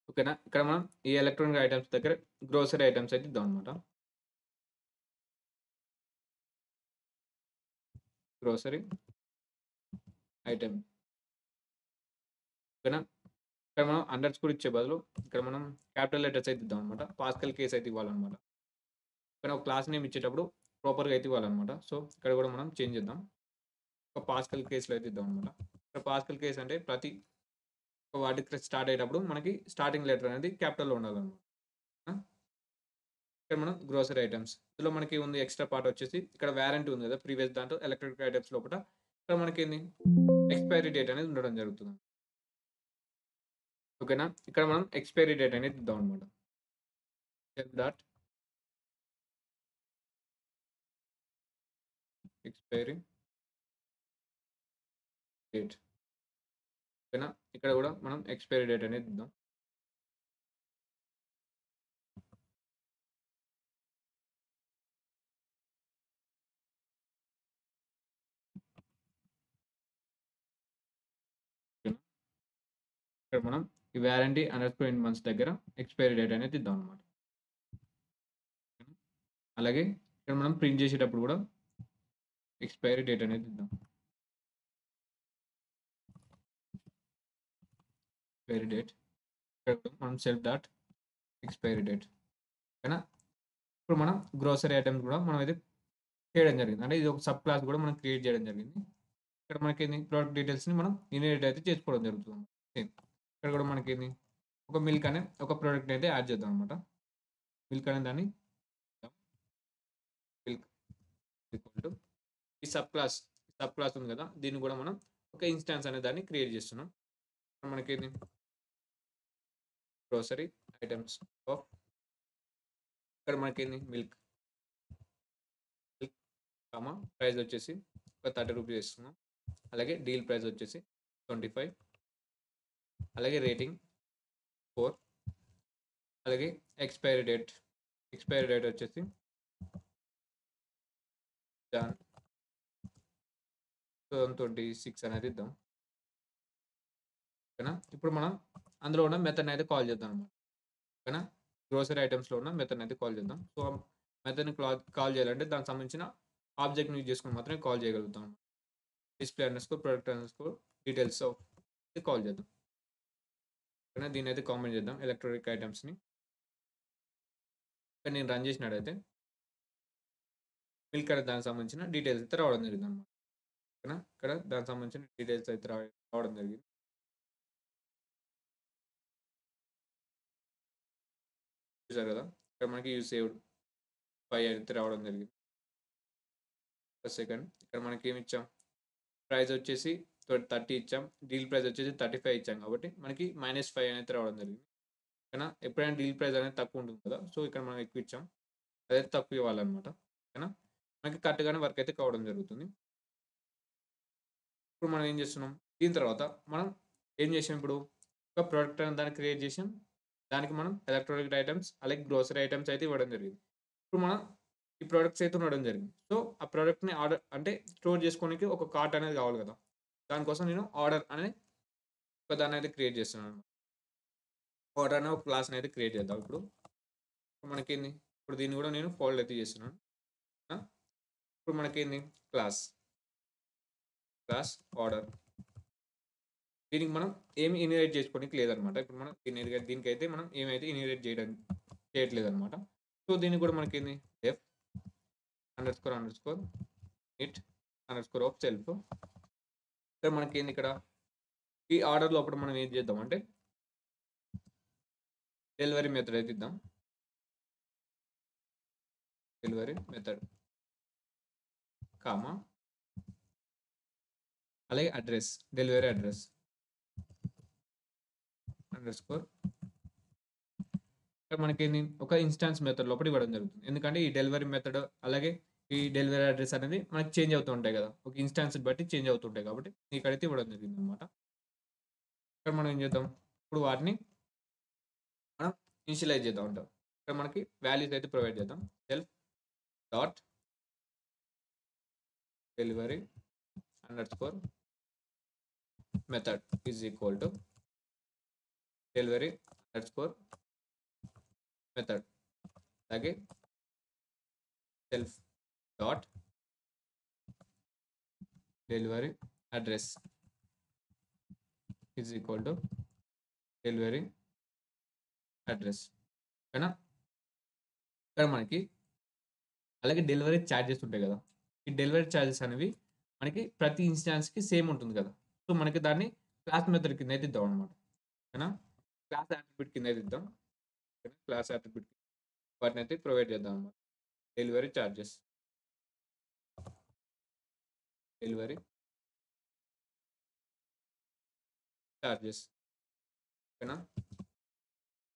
ఓకేనా, ఇక్కడ మనం ఈ ఎలక్ట్రానిక్ ఐటమ్స్ దగ్గర గ్రోసరీ ఐటమ్స్ అయితే ఇద్దాం అనమాట. Grocery item. ఓకేనా, ఇక్కడ మనం అండర్ స్కోర్ ఇచ్చే బదులు ఇక్కడ మనం క్యాపిటల్ లెటర్స్ అయితే ఇద్దాం అనమాట. పాస్కల్ కేస్ అయితే ఇవ్వాలన్నమాట. ఇక్కడ ఒక క్లాస్ నేమ్ ఇచ్చేటప్పుడు ప్రాపర్గా అయితే ఇవ్వాలన్నమాట. సో ఇక్కడ కూడా మనం చేంజ్ చేద్దాం, ఒక పాస్కల్ కేసులో అయితే ఇద్దాం అనమాట. ఇక్కడ పాస్కల్ కేస్ అంటే ప్రతి వాటికి స్టార్ట్ అయ్యేటప్పుడు మనకి స్టార్టింగ్ లెటర్ అనేది క్యాపిటల్లో ఉండాలన్నమాట. ఇక్కడ మనం గ్రోసరీ ఐటమ్స్ ఇందులో మనకి ఉంది ఎక్స్ట్రా పార్ట్ వచ్చేసి ఇక్కడ వారంటీ ఉంది కదా ప్రీవియస్ దాంట్లో ఎలక్ట్రిక్ ఐటమ్స్ లోపల ఇక్కడ మనకి ఏంది ఎక్స్పైరీ డేట్ అనేది ఉండడం జరుగుతుంది. ఓకేనా, ఇక్కడ మనం ఎక్స్పైరీ డేట్ అనేది ఇద్దాం అనమాట. Dot expiry date. ఓకేనా, ఇక్కడ కూడా మనం ఎక్స్పైరీ డేట్ అనేది ఇద్దాం. ఇక్కడ మనం ఈ వారంటీ అండర్స్కోర్ ఇన్ మంత్స్ దగ్గర ఎక్స్పైరీ డేట్ అనేది ఇద్దాం అనమాట. అలాగే ఇక్కడ మనం ప్రింట్ చేసేటప్పుడు కూడా ఎక్స్పైరీ డేట్ అనేది ఇద్దాం. ఎక్స్పైరీ డేట్ ఇక్కడ మనం సెల్ఫ్ డాట్ ఎక్స్పైరీ డేట్. ఓకేనా, ఇప్పుడు మనం గ్రోసరీ ఐటమ్స్ కూడా మనం అయితే చేయడం జరిగింది. అంటే ఇది ఒక సబ్ క్లాస్ కూడా మనం క్రియేట్ చేయడం జరిగింది. ఇక్కడ మనకి ప్రోడక్ట్ డీటెయిల్స్ని మనం ఇన్హెరిట్ అయితే చేసుకోవడం జరుగుతుంది. సేమ్ ఇక్కడ కూడా మనకి ఒక మిల్క్ అనే ఒక ప్రోడక్ట్ అయితే యాడ్ చేద్దాం అనమాట. మిల్క్ అనే దాన్ని మిల్క్ ఈక్వల్ టు ఈ సబ్ క్లాస్ ఉంది కదా, దీన్ని కూడా మనం ఒక ఇన్స్టాన్స్ అనే దాన్ని క్రియేట్ చేస్తున్నాం. మనకి గ్రోసరీ ఐటమ్స్ ఆఫ్ ఇక్కడ మనకి మిల్క్ కామా ప్రైస్ వచ్చేసి ఒక 30 రూపీస్ ఇస్తున్నాం. అలాగే డీల్ ప్రైస్ వచ్చేసి 25, అలాగే రేటింగ్ 4, అలాగే ఎక్స్పైరీ డేట్ వచ్చేసి జాన్ 2026 అనేది ఇద్దాం. ఓకేనా, ఇప్పుడు మనం అందులో ఉన్న మెథడ్ అయితే కాల్ చేద్దాం అనమాట. ఓకేనా, గ్రోసరీ ఐటమ్స్లో ఉన్న మెథడ్ అయితే కాల్ చేద్దాం. సో మెథడ్ని కాల్ చేయాలంటే దానికి సంబంధించిన ఆబ్జెక్ట్ని యూజ్ చేసుకుని మాత్రమే కాల్ చేయగలుగుతాం. Display underscore product underscore details of call చేద్దాం. ఓకేనా, దీని అయితే కామెంట్ చేద్దాం ఎలక్ట్రానిక్ ఐటమ్స్ని. ఇక్కడ నేను రన్ చేసినట్టయితే మిల్క్ అనే దానికి సంబంధించిన డీటెయిల్స్ అయితే రావడం జరిగింది అనమాట. ఓకేనా, ఇక్కడ దానికి సంబంధించిన డీటెయిల్స్ అయితే రావడం జరిగింది. చూసారు కదా, ఇక్కడ మనకి యూజ్ సేవ్డ్ 5 అయితే రావడం జరిగింది. సెకండ్ ఇక్కడ మనకి ఏమి ఇచ్చాం, ప్రైస్ వచ్చేసి 30 ఇచ్చాం, డీల్ ప్రైస్ వచ్చేసి 35 ఇచ్చాం కాబట్టి మనకి -5 అనేది రావడం జరిగింది. ఓకేనా, ఎప్పుడైనా డీల్ ప్రైస్ అనేది తక్కువ ఉంటుంది కదా, సో ఇక్కడ మనం ఎక్కువ ఇచ్చాం, అదే తక్కువ ఇవ్వాలన్నమాట. ఓకేనా, మనకి కరెక్ట్గానే వర్క్ అయితే కావడం జరుగుతుంది. ఇప్పుడు మనం ఏం చేస్తున్నాం, దీని తర్వాత మనం ఏం చేసాం, ఇప్పుడు ఒక ప్రోడక్ట్ అని దాన్ని క్రియేట్ చేసాం, దానికి మనం ఎలక్ట్రానిక్ ఐటమ్స్ అలాగే గ్రోసరీ ఐటమ్స్ అయితే ఇవ్వడం జరిగింది. ఇప్పుడు మనం ఈ ప్రోడక్ట్స్ అయితే ఉండడం జరిగింది. సో ఆ ప్రోడక్ట్ని ఆర్డర్ అంటే స్టోర్ చేసుకోవడానికి ఒక కార్ట్ అనేది కావాలి కదా, దానికోసం నేను ఆర్డర్ అనే ఒక దాన్ని అయితే క్రియేట్ చేస్తున్నాను. ఆర్డర్ అనే ఒక క్లాస్ని అయితే క్రియేట్ చేద్దాం. ఇప్పుడు మనకేంది, ఇప్పుడు దీన్ని కూడా నేను ఫోల్డ్ అయితే చేస్తున్నాను. ఇప్పుడు మనకేంది క్లాస్ ఆర్డర్, దీనికి మనం ఏమి ఇన్హెరిట్ చేసుకోవడానికి లేదనమాట. ఇప్పుడు మనం దీనికైతే మనం ఏమైతే ఇన్హెరిట్ చేయట్లేదు అనమాట. సో దీనికి కూడా మనకేంది def underscore init underscore of self. ఇక్కడ మనకేంది, ఇక్కడ ఈ ఆర్డర్ లోపల మనం ఏం చేద్దాం అంటే డెలివరీ మెథడ్ అయితే ఇద్దాం. డెలివరీ మెథడ్ కామా అలాగే అడ్రస్, డెలివరీ అడ్రస్ అండర్స్కోర్. ఇక్కడ మనకేంది ఒక ఇన్స్టాన్స్ మెథడ్ లోపల ఇవ్వడం జరుగుతుంది. ఎందుకంటే ఈ డెలివరీ మెథడ్ అలాగే ఈ డెలివరీ అడ్రస్ అనేది మనకి చేంజ్ అవుతూ ఉంటాయి కదా, ఒక ఇన్స్టాన్స్ బట్టి చేంజ్ అవుతుంటాయి కాబట్టి ఇక్కడైతే ఇవ్వడం జరిగింది అనమాట. ఇక్కడ మనం ఏం చేద్దాం, ఇప్పుడు వాటిని మనం ఇనిషియలైజ్ చేద్దాం ఉంటాం. ఇక్కడ మనకి వాల్యూస్ అయితే ప్రొవైడ్ చేద్దాం. Self dot delivery underscore method is equal to delivery underscore method అలాగే self dot delivery address is equal to delivery address. ఓకేనా, ఇక్కడ మనకి అలాగే డెలివరీ ఛార్జెస్ ఉంటాయి కదా, ఈ డెలివరీ ఛార్జెస్ అనేవి మనకి ప్రతి ఇన్స్టాన్స్కి సేమ్ ఉంటుంది కదా, సో మనకి దాన్ని క్లాస్ మెథడ్ కింద అయితే ఇద్దాం అనమాట. ఓకేనా, క్లాస్ యాట్రిబ్యూట్ కింద అయితే ఇద్దాం. క్లాస్ యాట్రిబ్యూట్ వాటినైతే ప్రొవైడ్ చేద్దాం అన్నమాట. డెలివరీ చార్జెస్, డెలివరీ చార్జెస్ ఓకేనా.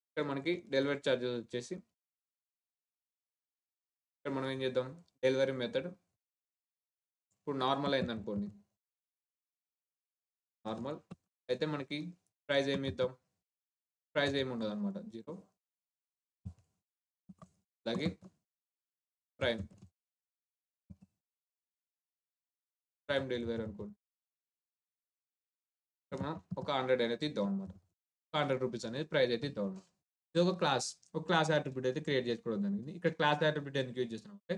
ఇక్కడ మనకి డెలివరీ చార్జెస్ వచ్చేసి ఇక్కడ మనం ఏం చేద్దాం, డెలివరీ మెథడ్ ఇప్పుడు నార్మల్ అయిందనుకోండి, నార్మల్ అయితే మనకి ప్రైస్ ఏమి ఇద్దాం, ప్రైస్ ఏమి ఉండదు అనమాట, 0. అలాగే ప్రైమ్, ప్రైమ్ డెలివరీ అనుకోండి, ఇక్కడ మనం ఒక 100 అనేది ఇద్దాం అనమాట, 100 రూపీస్ అనేది ప్రైస్ అయితే ఇద్దాం అనమాట. ఇది ఒక క్లాస్ అట్రిబ్యూట్ అయితే క్రియేట్ చేసుకోవడం జరిగింది. ఇక్కడ క్లాస్ అట్రిబ్యూట్ ఎందుకు యూజ్ చేస్తున్నాం అంటే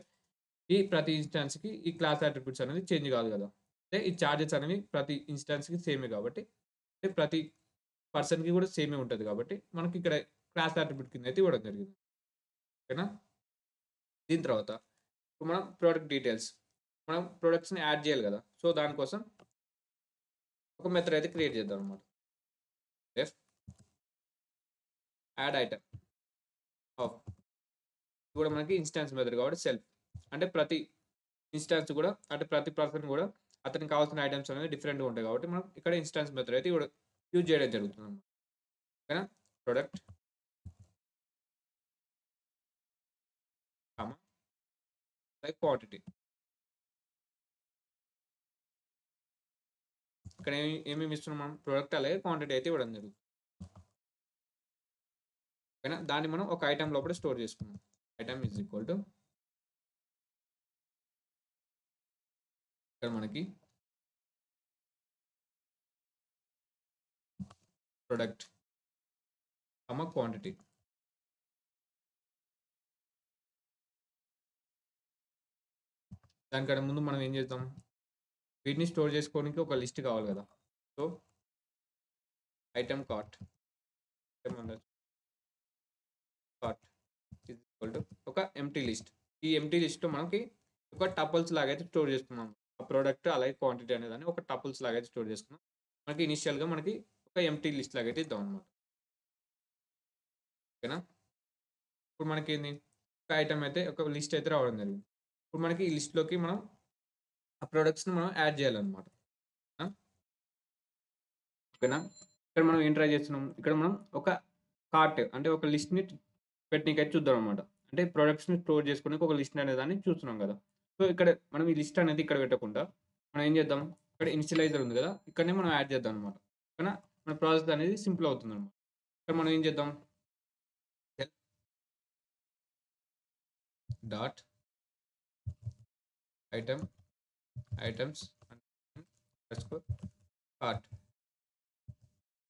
ఈ ప్రతి ఇన్స్టాన్స్‌కి ఈ క్లాస్ అట్రిబ్యూట్స్ అనేది చేంజ్ కాదు కదా. అంటే ఈ చార్జెస్ అనేవి ప్రతి ఇన్స్టాన్స్‌కి సేమే కాబట్టి, అంటే ప్రతి పర్సన్‌కి కూడా సేమే ఉంటది కాబట్టి, మనకి ఇక్కడ క్లాస్ అట్రిబ్యూట్ కింద అయితే ఇవ్వడం జరిగింది. ఓకేనా. దీని తర్వాత ఇప్పుడు మనం ప్రొడక్ట్ డీటెయిల్స్, మనం ప్రొడక్ట్స్‌ని యాడ్ చేయాలి కదా. సో, దానికోసం ఒక మెథడ్ అయితే క్రియేట్ చేద్దాం అనమాట. డెఫ్ యాడ్ ఐటెమ్ ఆఫ్, ఇది కూడా మనకి ఇన్‌స్టాన్స్ మెథడ్ కాబట్టి సెల్ఫ్, అంటే ప్రతి ఇన్‌స్టాన్స్ కూడా, అంటే ప్రతి పర్సన్ కూడా అతనికి కావాల్సిన ఐటెమ్స్ అనేవి డిఫరెంట్‌గా ఉంటాయి కాబట్టి, మనం ఇక్కడ ఇన్‌స్టాన్స్ మెథడ్ అయితే యూజ్ చేయడం జరుగుతుందన్నమాట. ఓకేనా. ప్రొడక్ట్ కామా లైక్ క్వాంటిటీ, ఇక్కడ ఏమేమి ఇస్తున్నాం మనం, ప్రొడక్ట్ అలాగే క్వాంటిటీ అయితే ఇవ్వడం జరుగుతుంది. ఓకేనా. దాన్ని మనం ఒక ఐటెం లోపల స్టోర్ చేసుకున్నాం. ఐటెం ఈజ్ ఈక్వల్ టు ఇక్కడ మనకి ప్రొడక్ట్ కామా క్వాంటిటీ, దానికంటే ముందు మనం ఏం చేద్దాం, వీటిని స్టోర్ చేసుకోవడానికి ఒక లిస్ట్ కావాలి కదా. So item cart, cart is equal to ఒక ఎంప్టీ లిస్ట్. ఈ ఎంప్టీ లిస్ట్‌లో మనకి ఒక టపుల్స్ లాగా అయితే స్టోర్ చేసుకున్నాం. ఆ ప్రొడక్ట్ అలాగే క్వాంటిటీ అనేదాన్ని ఒక టపుల్స్ లాగా అయితే స్టోర్ చేసుకున్నాం. మనకి ఇనిషియల్‌గా మనకి ఒక ఎంప్టీ లిస్ట్ లాగా అయితే ఇద్దాం అనమాట. ఓకేనా. ఇప్పుడు మనకేంది, ఒక ఐటెమ్ అయితే ఒక లిస్ట్ అయితే రావడం జరిగింది. ఇప్పుడు మనకి ఈ లిస్ట్‌లోకి మనం ఆ ప్రొడక్ట్స్‌ని మనం యాడ్ చేయాలన్నమాట. ఆ! ఓకేనా. ఇక్కడ మనం ఏం ట్రై చేస్తున్నాం, ఇక్కడ మనం ఒక కార్ట్ అంటే ఒక లిస్ట్‌ని పెట్టనీకైతే చూద్దామనమాట. అంటే ప్రొడక్ట్స్‌ని స్టోర్ చేసుకోవడానికి ఒక లిస్ట్ అనే దాన్ని చూస్తున్నాం కదా. సో, ఇక్కడ మనం ఈ లిస్ట్ అనేది ఇక్కడ పెట్టకుండా మనం ఏం చేద్దాం, ఇక్కడ ఇనిషియలైజర్ ఉంది కదా, ఇక్కడనే మనం యాడ్ చేద్దాం అనమాట. ఓకేనా. మన ప్రాసెస్ అనేది సింపుల్ అవుతుందనమాట. ఇక్కడ మనం ఏం చేద్దాం, help dot item items underscore cart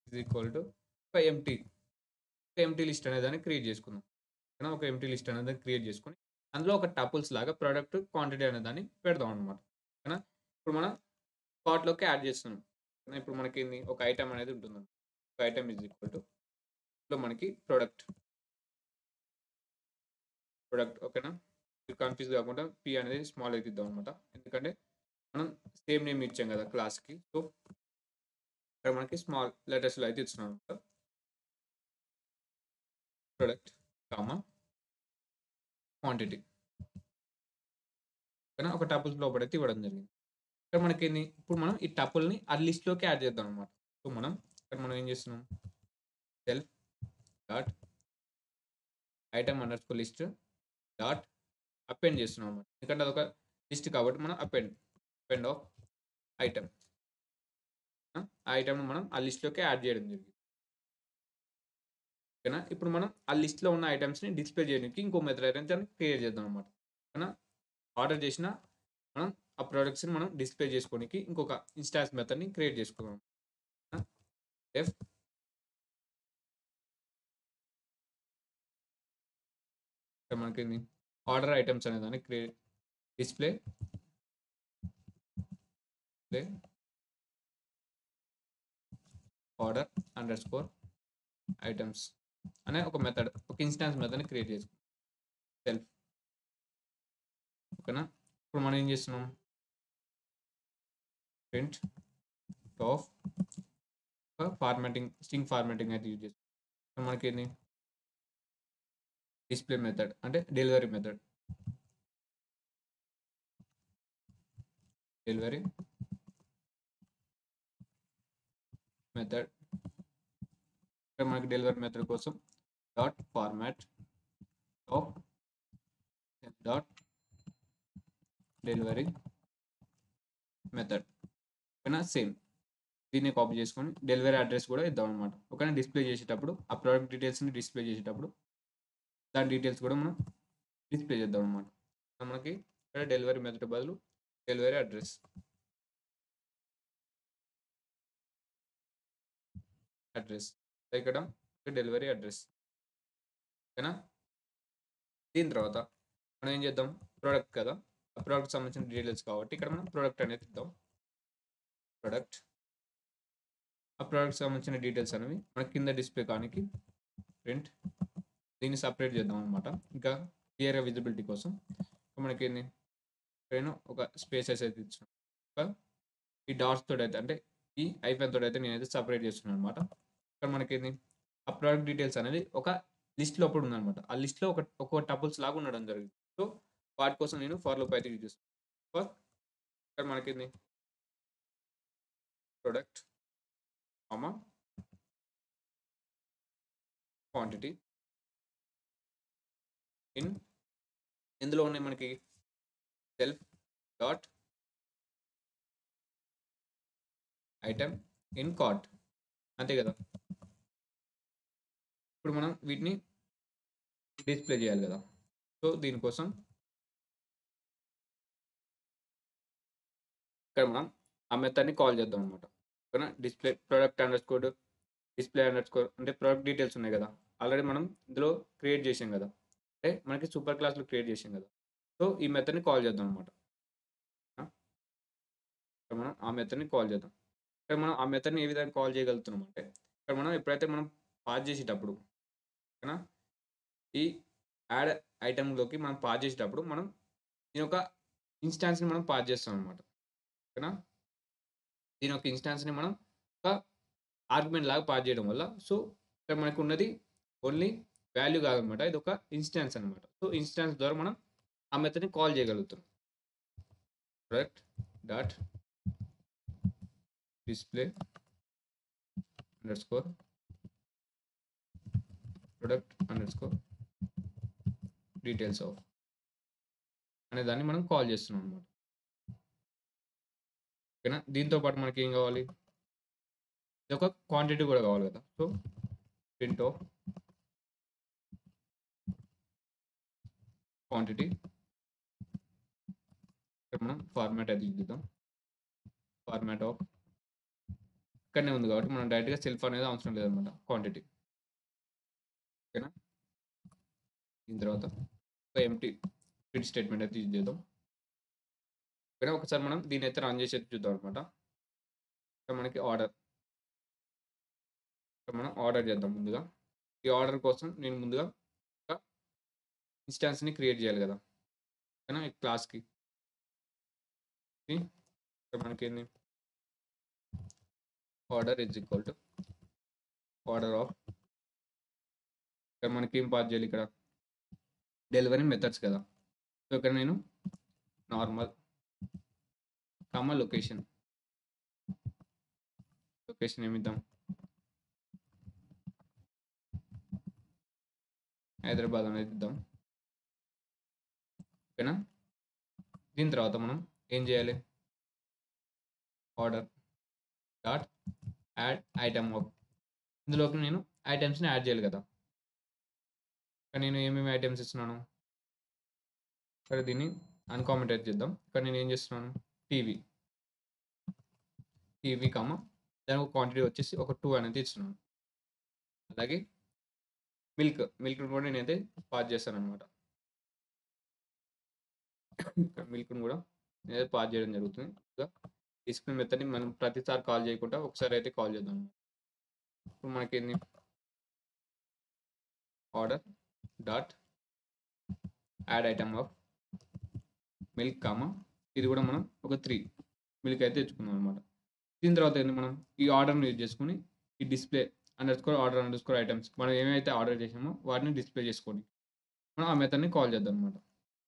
is equal to ఒక ఎంప్టీ లిస్ట్ అనేదాన్ని క్రియేట్ చేసుకుందాం. ఓకేనా. ఒక ఎంప్టీ లిస్ట్ అనేదాన్ని క్రియేట్ చేసుకొని, అందులో ఒక టపుల్స్ లాగా ప్రొడక్ట్ క్వాంటిటీ అనేదాన్ని పెడదాం అనమాట. ఓకేనా. ఇప్పుడు మనం కార్ట్‌లోకి యాడ్ చేస్తున్నాం. ఇప్పుడు మనకేంది, ఒక ఐటెమ్ అనేది ఉంటుంది. ఒక ఐటెమ్ ఈజ్ ఈక్వల్ టు ఇందులో మనకి ప్రొడక్ట్ ఓకేనా. మీరు కన్‌ఫ్యూజ్ కాకుండా పి అనేది స్మాల్ అయితే ఇద్దాం అనమాట. ఎందుకంటే మనం సేమ్ నేమ్ ఇచ్చాం కదా క్లాస్‌కి. సో, ఇక్కడ మనకి స్మాల్ లెటర్స్‌లో అయితే ఇస్తున్నాం అనమాట. ప్రొడక్ట్ కామా క్వాంటిటీ ఓకేనా. ఒక టపుల్స్ లోపలైతే ఇవ్వడం జరిగింది. ఇక్కడ మనకేంది, ఇప్పుడు మనం ఈ టపుల్‌ని ఆ లిస్ట్‌లోకి యాడ్ చేద్దాం అనమాట. సో, ఇక్కడ మనం ఏం చేస్తున్నాం, self dot item underscore list dot append చేస్తున్నాం అనమాట. ఎందుకంటే అదొక లిస్ట్ కాబట్టి మనం అపెండ్ ఆఫ్ ఐటెమ్. ఆ ఐటెమ్‌ని మనం ఆ లిస్ట్‌లోకి యాడ్ చేయడం జరిగింది. ఓకేనా. ఇప్పుడు మనం ఆ లిస్ట్‌లో ఉన్న ఐటెమ్స్‌ని డిస్‌ప్లే చేయడానికి ఇంకో మెథడ్ అయితే క్రియేట్ చేద్దాం అనమాట. ఓకేనా. ఆర్డర్ చేసిన మనం ఆ ప్రొడక్ట్స్‌ని మనం డిస్‌ప్లే చేసుకోవడానికి ఇంకొక ఇన్‌స్టాన్స్ మెథడ్‌ని క్రియేట్ చేసుకుందాం. డెఫ్ ఇక్కడ మనకేంది, ఆర్డర్ ఐటెమ్స్ అనేదాన్ని display play order underscore items అనే ఒక మెథడ్, ఒక ఇన్‌స్టాన్స్ మెథడ్‌ని క్రియేట్ చేసుకుందాం. సెల్ఫ్ ఓకేనా. ఇప్పుడు మనం ఏం చేస్తున్నాం, print of formatting, string formatting అయితే యూజ్ చేస్తాం. మనకేంది, డిస్ప్లే మెథడ్ అంటే డెలివరీ మెథడ్. Delivery method. ఇక్కడ మనకి డెలివరీ మెథడ్ కోసం dot format of dot delivery method. ఓకేనా, సేమ్ దీన్ని కాపీ చేసుకొని డెలివరీ అడ్రస్ కూడా ఇద్దాం అనమాట. ఓకేనా, డిస్ప్లే చేసేటప్పుడు ఆ ప్రోడక్ట్ డీటెయిల్స్ని డిస్ప్లే చేసేటప్పుడు దాని డీటెయిల్స్ కూడా మనం డిస్ప్లే చేద్దాం అనమాట. మనకి ఇక్కడ డెలివరీ మెథడ్ బదులు డెలివరీ అడ్రస్. ఇక్కడ డెలివరీ అడ్రస్. ఓకేనా, దీని తర్వాత మనం ఏం చేద్దాం, ప్రోడక్ట్ కదా, ఆ ప్రోడక్ట్ సంబంధించిన డీటెయిల్స్ కాబట్టి ఇక్కడ మనం ప్రోడక్ట్ అనేది ఇద్దాం. ప్రోడక్ట్, ఆ ప్రోడక్ట్ సంబంధించిన డీటెయిల్స్ అనేవి మనకి కింద డిస్ప్లే కానికి ప్రింట్, దీన్ని సపరేట్ చేద్దాం అనమాట. ఇంకా క్లియర్గా విజిబిలిటీ కోసం మనకి ఏంది నేను ఒక స్పేసెస్ అయితే ఇచ్చిన, ఈ డాట్స్ తోటి అయితే అంటే ఈ ఐఫోన్ తోటి అయితే నేనైతే సపరేట్ చేస్తున్నాను అనమాట. ఇక్కడ మనకి ఏంది ఆ ప్రోడక్ట్ డీటెయిల్స్ అనేది ఒక లిస్ట్ లోపల ఉందన్నమాట. ఆ లిస్ట్లో ఒక టపుల్స్ లాగా ఉండడం జరిగింది. సో వాటి కోసం నేను ఫర్ లూప్ అయితే యూజ్ చేస్తాను. ఫర్ ఇక్కడ మనకి ఏంది ప్రోడక్ట్ కామా క్వాంటిటీ ఇన్, ఇందులో ఉన్నాయి మనకి self dot item in cart, అంతే కదా. ఇప్పుడు మనం వీటిని డిస్ప్లే చేయాలి కదా. సో దీనికోసం ఇక్కడ మనం ఆ మెథడ్ని కాల్ చేద్దాం అనమాట. ఓకేనా, display product under score display underscore అంటే ప్రోడక్ట్ డీటెయిల్స్ ఉన్నాయి కదా, ఆల్రెడీ మనం ఇందులో క్రియేట్ చేసాం కదా, అంటే మనకి సూపర్ క్లాస్లో క్రియేట్ చేసాం కదా. సో ఈ మెథడ్ని కాల్ చేద్దాం అనమాట. ఇక్కడ మనం ఆ మెథడ్ని కాల్ చేద్దాం. ఇక్కడ మనం ఆ మెథడ్ని ఏ విధంగా కాల్ చేయగలుగుతున్నాం అంటే, ఇక్కడ మనం ఎప్పుడైతే మనం పాస్ చేసేటప్పుడు, ఓకేనా, ఈ యాడ్ ఐటెంలోకి మనం పాస్ చేసేటప్పుడు మనం దీని ఒక ఇన్స్టాన్స్ని మనం పాస్ చేస్తాం అనమాట. ఓకేనా, దీని ఒక ఇన్స్టాన్స్ని మనం ఒక ఆర్గ్యుమెంట్ లాగా పాస్ చేయడం వల్ల సో ఇక్కడ మనకు ఉన్నది ఓన్లీ వాల్యూ కాదనమాట, ఇది ఒక ఇన్స్టాన్స్ అనమాట. సో ఇన్స్టాన్స్ ద్వారా మనం ఆ మెథడ్ని కాల్ చేయగలుగుతాం. Product dot display under score product under score details of అనే దాన్ని మనం కాల్ చేస్తున్నాం అనమాట. ఓకేనా, దీంతో పాటు మనకి ఏం కావాలి, ఇది ఒక క్వాంటిటీ కూడా కావాలి కదా. సో ప్రింట్ ఆఫ్ క్వాంటిటీ, ఇక్కడ మనం ఫార్మాట్ అది ఇద్దాం. ఫార్మాట్ ఆఫ్ ఇక్కడనే ఉంది కాబట్టి మనం డైరెక్ట్గా సెల్ఫ్ అనేది అవసరం లేదనమాట, క్వాంటిటీ. ఓకేనా, దీని తర్వాత ఒక ఎంటీ ప్రింట్ స్టేట్మెంట్ అయితే యూజ్ చేద్దాం. ఓకేనా, ఒకసారి మనం దీని అయితే రన్ చేసి చూద్దాం అనమాట. ఇక్కడ మనకి ఆర్డర్, ఇక్కడ మనం ఆర్డర్ చేద్దాం. ముందుగా ఈ ఆర్డర్ కోసం నేను ముందుగా ఒక ఇన్స్టాన్స్ని క్రియేట్ చేయాలి కదా. ఓకేనా, ఈ క్లాస్కి ఇక్కడ మనకి ఏంది order is equal to order of, ఇక్కడ మనకి ఏం పాస్ చేయాలి, ఇక్కడ డెలివరీ మెథడ్స్ కదా. సో ఇక్కడ నేను నార్మల్ కామా లొకేషన్, లొకేషన్ ఏమిద్దాం, హైదరాబాద్ అనేది ఇద్దాం. ఓకేనా, దీని తర్వాత మనం ఏం చేయాలి, order dot add item of, ఇందులోకి నేను ఐటమ్స్ని యాడ్ చేయాలి కదా. ఇక్కడ నేను ఏమేమి ఐటమ్స్ ఇస్తున్నాను, ఇక్కడ దీన్ని అన్కామెంట్ అయితే చేద్దాం. ఇక్కడ నేను ఏం చేస్తున్నాను, టీవీ కామా దాని ఒక క్వాంటిటీ వచ్చేసి ఒక 2 అనేది ఇస్తున్నాను. అలాగే మిల్క్ కూడా నేనైతే పాస్ చేస్తాను అనమాట. మిల్క్ని కూడా నేనైతే పాస్ చేయడం జరుగుతుంది. ఇంకా డిస్ప్లే మెథడ్ని మనం ప్రతిసారి కాల్ చేయకుండా ఒకసారి అయితే కాల్ చేద్దాం. ఇప్పుడు మనకేంది order dot add item of milk comma, ఇది కూడా మనం ఒక 3 మిల్క్ అయితే తెచ్చుకున్నాం అనమాట. దీని తర్వాత ఏంది, మనం ఈ ఆర్డర్ని యూజ్ చేసుకుని ఈ display under score order under score items మనం ఏమైతే ఆర్డర్ చేసామో వాటిని డిస్ప్లే చేసుకోండి. మనం ఆ మెథడ్‌ని కాల్ చేద్దాం అనమాట.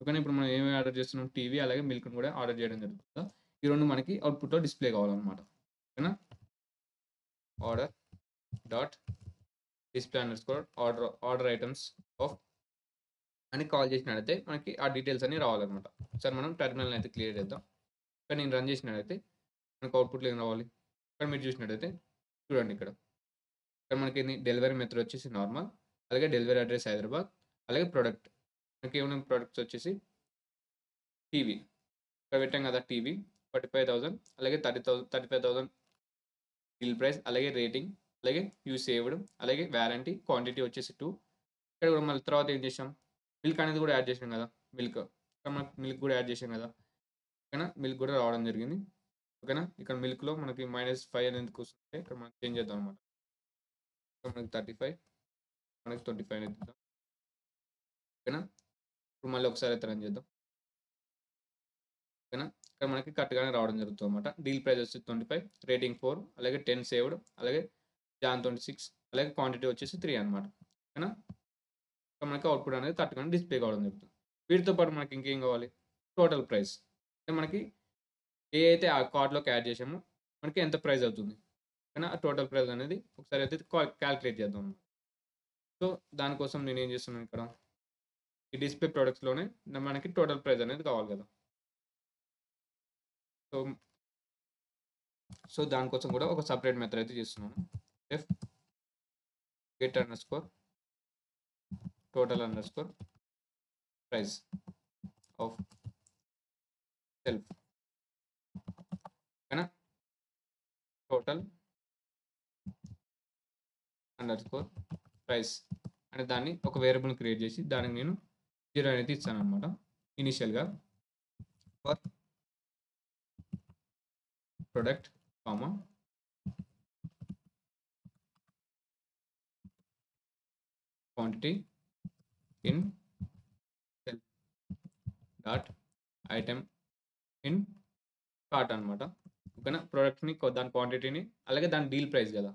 ఓకేనా. ఇప్పుడు మనం ఏమేమి ఆర్డర్ చేస్తున్నాం టీవీ అలాగే మిల్క్‌ని కూడా ఆర్డర్ చేయడం జరుగుతుంది. ఈ 2 మనకి అవుట్‌పుట్‌లో డిస్‌ప్లే కావాలన్నమాట. ఓకేనా. Order dot display underscore order items of అని కాల్ చేసినట్లయితే మనకి ఆ డీటెయిల్స్ అన్నీ రావాలన్నమాట. ఒకసారి మనం టెర్మినల్‌ని అయితే క్లియర్ చేద్దాం. ఇక్కడ నేను రన్ చేసినట్లయితే మనకు అవుట్‌పుట్‌లో ఏం రావాలి? ఇక్కడ మీరు చూసినట్టయితే చూడండి ఇక్కడ. ఇక్కడ మనకేంది డెలివరీ మెథడ్ వచ్చేసి నార్మల్, అలాగే డెలివరీ అడ్రెస్ హైదరాబాద్, అలాగే ప్రొడక్ట్. మనకేమున్నాయి ప్రొడక్ట్స్ వచ్చేసి టీవీ. ఇక్కడ పెట్టాం కదా టీవీ 45,000 అలాగే 35,000 బిల్ ప్రైస్, అలాగే రేటింగ్, అలాగే యూజ్ సేవ్డ్, అలాగే వారంటీ, క్వాంటిటీ వచ్చేసి 2. ఇక్కడ కూడా మళ్ళీ తర్వాత ఏం చేసాం? మిల్క్ అనేది కూడా యాడ్ చేసాం కదా! మిల్క్. ఇక్కడ మనకు మిల్క్ కూడా యాడ్ చేసాం కదా! ఓకేనా. మిల్క్ కూడా రావడం జరిగింది. ఓకేనా. ఇక్కడ మిల్క్‌లో మనకి -5 అనేది ఎందుకొస్తుందంటే ఇక్కడ మనం చేంజ్ చేద్దాం అన్నమాట. ఇక్కడ మనకి 35 మనకి 25 అనేది ఇద్దాం. ఓకేనా. ఇప్పుడు మళ్ళీ ఒకసారి అయితే రన్ చేద్దాం. ఓకేనా. ఇక్కడ మనకి కరెక్ట్‌గానే రావడం జరుగుతుందన్నమాట. డీల్ ప్రైస్ వచ్చేసి 25, రేటింగ్ 4, అలాగే 10 సేవ్డ్, అలాగే జాన్ 26, అలాగే క్వాంటిటీ వచ్చేసి 3 అన్నమాట. ఓకేనా. ఇక్కడ మనకి అవుట్‌పుట్ అనేది కరెక్ట్‌గానే డిస్‌ప్లే కావడం జరుగుతుంది. వీటితో పాటు మనకి ఇంకేం కావాలి? Total price. అంటే మనకి ఏ అయితే ఆ కార్ట్‌లోకి యాడ్ చేసామో మనకి ఎంత ప్రైస్ అవుతుంది? ఓకేనా. ఆ టోటల్ ప్రైస్ అనేది ఒకసారి అయితే కాలిక్యులేట్ చేద్దాం. సో, దానికోసం నేనేం చేస్తున్నాను ఇక్కడ, ఈ డిస్‌ప్లే ప్రొడక్ట్స్‌లోనే మనకి టోటల్ ప్రైస్ అనేది కావాలి కదా! సో, దానికోసం కూడా ఒక సెపరేట్ మెథడ్ అయితే చేస్తున్నాను. Def get underscore total underscore price of self. ఓకేనా. టోటల్ అండర్‌స్కోర్ ప్రైస్ అనే దాన్ని ఒక వేరియబుల్‌ని క్రియేట్ చేసి దానికి నేను 0 అనేది ఇస్తాననమాట ఇనీషియల్‌గా. For product comma quantity in self dot item in cart అనమాట. ఓకేనా. ప్రొడక్ట్‌ని దాని క్వాంటిటీని అలాగే దాని డీల్ ప్రైస్ గదా!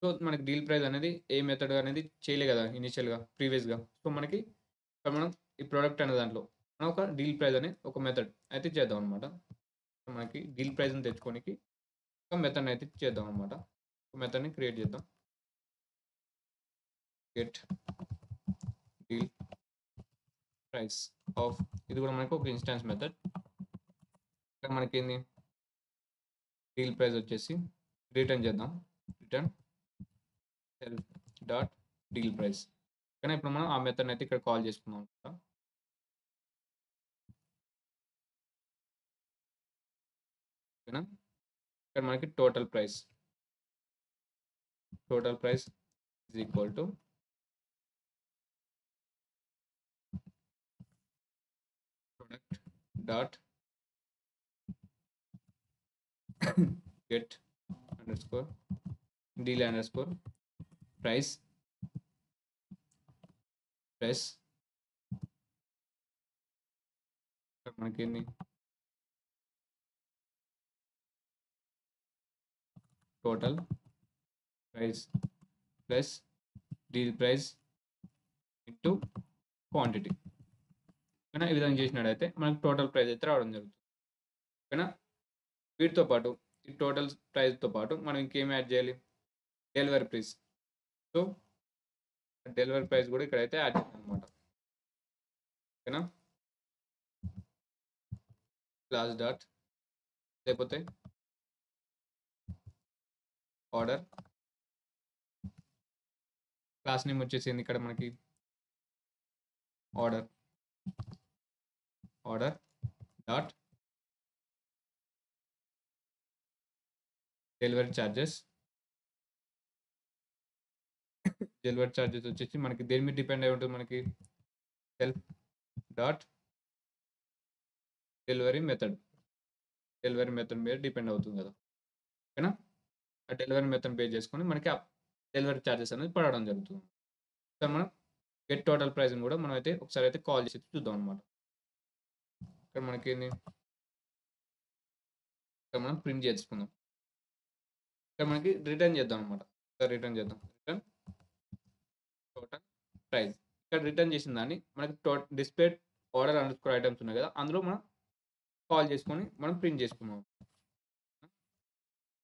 సో, మనకి డీల్ ప్రైస్ అనేది ఏ మెథడ్ అనేది చేయలే గదా! ఇనీషియల్‌గా ప్రీవియస్‌గా. సో, మనకి ఇక్కడ మనం ఈ ప్రొడక్ట్ అనే దాంట్లో మనం ఒక డీల్ ప్రైస్ అనే ఒక మెథడ్ అయితే చేద్దాం అనమాట. మనకి డీల్ ప్రైస్‌ని తెచ్చుకోనికి ఒక మెథడ్‌ని అయితే చేద్దాం అనమాట. ఒక మెథడ్‌ని క్రియేట్ చేద్దాం. గెట్ డీల్ ప్రైస్ ఆఫ్ ఇది కూడా మనకు ఒక ఇన్‌స్టాన్స్ మెథడ్. ఇక్కడ మనకేంది డీల్ ప్రైస్ వచ్చేసి రిటర్న్ చేద్దాం. Return self dot deal price. కానీ ఇప్పుడు మనం ఆ మెథడ్‌ని అయితే ఇక్కడ కాల్ చేసుకుందాం అనమాట. ఓకేనా. ఇక్కడ మనకి total price is equal to product dot get underscore deal underscore price plus ఇక్కడ మనకేంది total price plus deal price into quantity. ఓకేనా. ఈ విధంగా చేసినట్టయితే మనకు టోటల్ ప్రైస్ అయితే రావడం జరుగుతుంది. ఓకేనా. వీటితో పాటు ఈ టోటల్ ప్రైస్‌తో పాటు మనం ఇంకేం యాడ్ చేయాలి? Delivery price. So, delivery price కూడా ఇక్కడైతే యాడ్ చేయాలనమాట. ఓకేనా. క్లాస్ డాట్ లేకపోతే ఆర్డర్ క్లాస్ నేమ్ వచ్చేసింది ఇక్కడ మనకి ఆర్డర్ డాట్ డెలివరీ చార్జెస్ వచ్చేసి మనకి దేని మీద డిపెండ్ అయి ఉంటుంది మనకి సెల్ఫ్ డాట్ డెలివరీ మెథడ్ మీద డిపెండ్ అవుతుంది కదా. ఓకేనా. ఆ డెలివరీ మెథడ్ బేస్ చేసుకొని మనకి ఆ డెలివరీ చార్జెస్ అనేది పడడం జరుగుతుంది. సో, మనం గెట్ టోటల్ ప్రైస్‌ని కూడా మనం అయితే ఒకసారి అయితే కాల్ చేసి చూద్దాం అనమాట. ఇక్కడ మనకేంది ఇక్కడ మనం ప్రింట్ చేసుకుందాం. ఇక్కడ మనకి రిటర్న్ చేద్దాం అనమాట. రిటర్న్ చేద్దాం. Return total price. ఇక్కడ రిటర్న్ చేసిన దాన్ని మనకి డిస్‌ప్లే ఆర్డర్ అండర్‌స్కోర్ ఐటెమ్స్ ఉన్నాయి కదా! అందులో మనం కాల్ చేసుకొని మనం ప్రింట్ చేసుకున్నాం.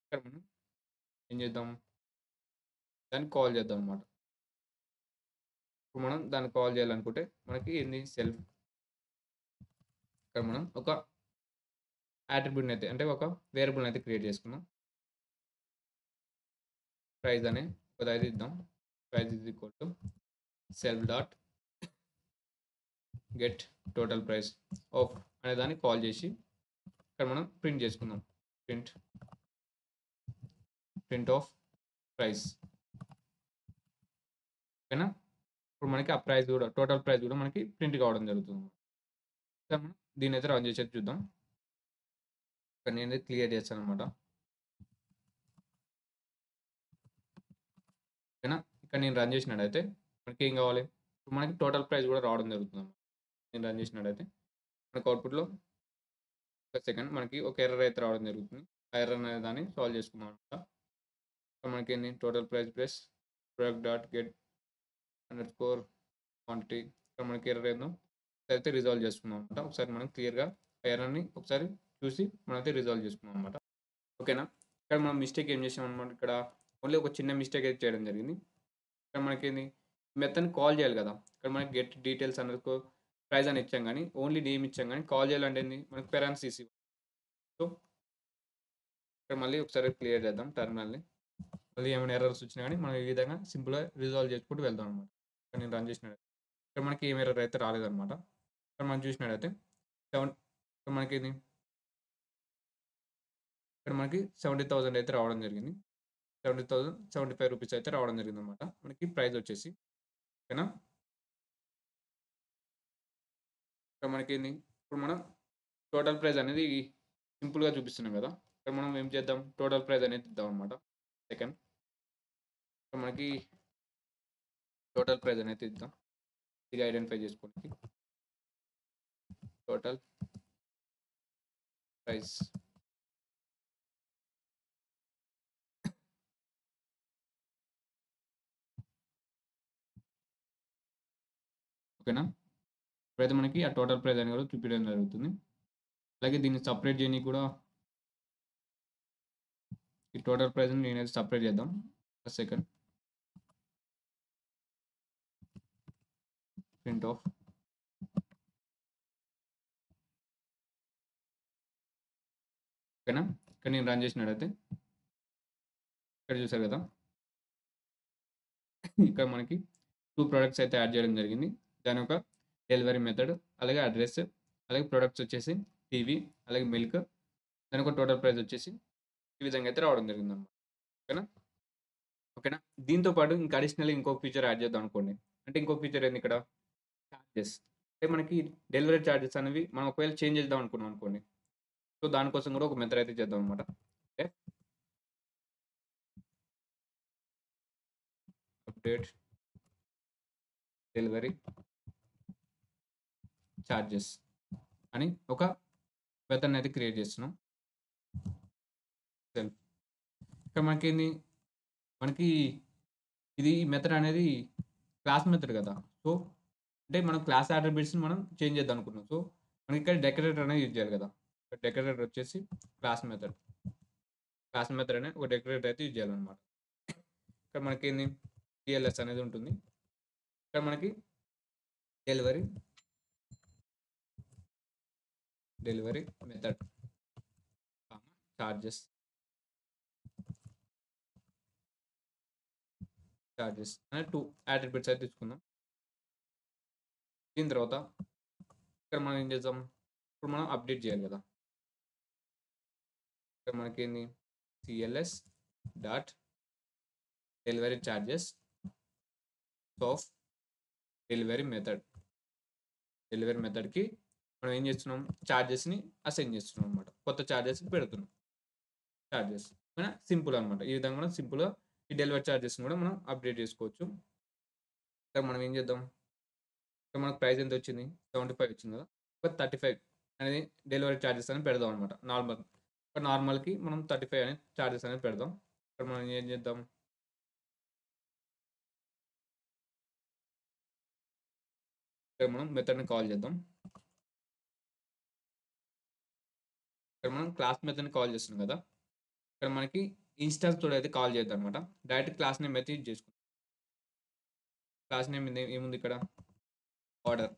ఇక్కడ మనం ఏం చేద్దాం? దాన్ని కాల్ చేద్దామనమాట. ఇప్పుడు మనం దాన్ని కాల్ చేయాలనుకుంటే మనకి ఏంది సెల్ఫ్ ఇక్కడ మనం ఒక అట్రిబ్యూట్‌నయితే అంటే ఒక వేరియబుల్‌నయితే క్రియేట్ చేసుకుందాం. ప్రైస్ అనే ఒకటైతే ఇద్దాం. Price is equal to self dot get total price of అనే దాన్ని కాల్ చేసి ఇక్కడ మనం ప్రింట్ చేసుకుందాం. Print of price. ఓకేనా? ఇప్పుడు మనకి ఆ ప్రైస్ కూడా టోటల్ ప్రైస్ కూడా మనకి ప్రింట్ కావడం జరుగుతుంది. ఇక్కడ మనం దీన్నైతే రన్ చేసేది చూద్దాం. ఇక్కడ నేనైతే క్లియర్ చేస్తాననమాట. ఓకేనా? ఇక్కడ నేను రన్ చేసినట్టయితే మనకి ఏం కావాలి? ఇప్పుడు మనకి టోటల్ ప్రైస్ కూడా రావడం జరుగుతుంది. నేను రన్ చేసినట్టయితే మనకు అవుట్‌పుట్‌లో ఒక సెకండ్ మనకి ఒక ఎర్రర్ అయితే రావడం జరుగుతుంది. ఆ ఎర్రర్ అనే దాన్ని సాల్వ్ చేసుకుందాం అనమాట. ఇక్కడ మనకేంది total price plus product dot get underscore quantity ఇక్కడ మనకి ఎర్రర్ ఏందో అయితే రిజాల్వ్ చేసుకుందాం అనమాట. ఒకసారి మనం క్లియర్‌గా ఆ ఎర్రర్‌ని ఒకసారి చూసి మనమైతే రిజాల్వ్ చేసుకుందాం అనమాట. ఓకేనా? ఇక్కడ మనం మిస్టేక్ ఏం చేసామనమాట ఇక్కడ ఓన్లీ ఒక చిన్న మిస్టేక్ అయితే చేయడం జరిగింది. ఇక్కడ మనకేంది మెథడ్‌ని కాల్ చేయాలి కదా! ఇక్కడ మనకి గెట్ డీటెయిల్స్ అండర్‌స్కోర్ ప్రైస్ అని ఇచ్చాం గానీ, ఓన్లీ నేమ్ ఇచ్చాం గానీ, కాల్ చేయాలంటే ఏంది మనకి పెరాన్సిస్ సో, ఇక్కడ మళ్ళీ ఒకసారి క్లియర్ చేద్దాం టెర్మినల్‌ని. మళ్ళీ ఏమైనా ఎర్రర్స్ వచ్చినా గానీ, మనం ఈ విధంగా సింపుల్‌గా రిజాల్వ్ చేసుకుంటూ వెళ్దాం అనమాట. ఇక్కడ నేను రన్ చేసినట్టయితే ఇక్కడ మనకి ఏం ఎర్రర్ అయితే రాలేదనమాట. ఇక్కడ మనం చూసినట్టయితే ఇక్కడ మనకేంది ఇక్కడ మనకి 70,000 అయితే రావడం జరిగింది. 70,000 75 రూపీస్ అయితే రావడం జరిగిందనమాట. మనకి ప్రైస్ వచ్చేసి. ఓకేనా? ఇక్కడ మనకేంది ఇప్పుడు మనం టోటల్ ప్రైస్ అనేది సింపుల్‌గా చూపిస్తున్నాం కదా! ఇక్కడ మనం ఏం చేద్దాం టోటల్ ప్రైస్ అనేది ఇద్దామనమాట. సెకండ్ ఇక్కడ మనకి టోటల్ ప్రైస్ అనేది ఇద్దాం. ఇది ఐడెంటిఫై చేసుకోవడానికి. Total price. ఓకేనా? ఇప్పుడైతే మనకి ఆ టోటల్ ప్రైస్ అనేది కూడా చూపియడం జరుగుతుంది. అలాగే దీన్ని సెపరేట్ చేయనీకి కూడా ఈ టోటల్ ప్రైస్‌ని నేనైతే సెపరేట్ చేద్దాం. ఒక సెకండ్. ప్రింట్ ఆఫ్ ఓకేనా? ఇక్కడ నేను రన్ చేసినట్టయితే ఇక్కడ చూసారు కదా! ఇక్కడ మనకి 2 ప్రొడక్ట్స్ అయితే యాడ్ చేయడం జరిగింది. దాని యొక్క డెలివరీ మెథడ్, అలాగే అడ్రెస్, అలాగే ప్రొడక్ట్స్ వచ్చేసి టీవీ, అలాగే మిల్క్. దాని యొక్క టోటల్ ప్రైస్ వచ్చేసి ఈ విధంగా అయితే రావడం జరిగిందన్నమాట. ఓకేనా? ఓకేనా? దీంతో పాటు ఇంకా అడిషనల్‌గా ఇంకొక ఫీచర్ యాడ్ చేద్దాం అనుకోండి. అంటే ఇంకొక ఫీచర్ ఏంది ఇక్కడ? చార్జెస్. అంటే మనకి డెలివరీ చార్జెస్ అనేవి మనం ఒకవేళ చేంజ్ చేద్దాం అనుకున్నాం అనుకోండి. సో, దానికోసం కూడా ఒక మెథడ్ అయితే చేద్దాం అనమాట. అంటే అప్డేట్ డెలివరీ చార్జెస్ అని ఒక మెథడ్‌ని అయితే క్రియేట్ చేస్తున్నాం. సెల్ఫ్. ఇక్కడ మనకేంది మనకి ఇది మెథడ్ అనేది క్లాస్ మెథడ్ కదా! సో, అంటే మనం క్లాస్ అట్రిబ్యూట్స్‌ని మనం చేంజ్ చేద్దాం అనుకున్నాం. సో, మనకి ఇక్కడ డెకరేటర్ అనేది యూజ్ చేయాలి కదా! డెకరేటర్ వచ్చేసి క్లాస్ మెథడ్. క్లాస్ మెథడ్ అనే ఒక డెకరేటర్ అయితే యూజ్ చేయాలన్నమాట. ఇక్కడ మనకేంది టీఎల్ఎస్ అనేది ఉంటుంది. ఇక్కడ మనకి డెలివరీ మెథడ్ చార్జెస్ అనే 2 అట్రిబ్యూట్స్ అయితే తీసుకుందాం. దీని తర్వాత ఇక్కడ మనం ఏం చేద్దాం? ఇప్పుడు మనం అప్డేట్ చేయాలి కదా! ఇక్కడ మనకేంది TLS dot delivery charges of delivery మెథడ్‌కి మనం ఏం చేస్తున్నాం? చార్జెస్‌ని అసైన్ చేస్తున్నాం అనమాట. కొత్త చార్జెస్ పెడుతున్నాం. చార్జెస్. ఓకేనా? సింపుల్ అనమాట. ఈ విధంగా మనం సింపుల్‌గా ఈ డెలివరీ చార్జెస్‌ని కూడా మనం అప్డేట్ చేసుకోవచ్చు. ఇక్కడ మనం ఏం చేద్దాం? ఇక్కడ మనకు ప్రైస్ ఎంత వచ్చింది? 75 వచ్చింది కదా! ఒక 35 అనేది డెలివరీ చార్జెస్ అని పెడదాం అనమాట. నార్మల్. నార్మల్‌కి మనం 35 అనేది చార్జెస్ అనేది పెడదాం. ఇక్కడ మనం ఏం చేద్దాం? ఇక్కడ మనం మెథడ్ని కాల్ చేద్దాం. ఇక్కడ మనం క్లాస్ మెథడ్ని కాల్ చేస్తున్నాం కదా, ఇక్కడ మనకి ఇన్స్టాన్స్ తోటి అయితే కాల్ చేద్దాం అనమాట. డైరెక్ట్ క్లాస్ నేమ్ అయితే యూజ్ చేసుకుంటాం. క్లాస్ నేమ్ ఏముంది ఇక్కడ, ఆర్డర్.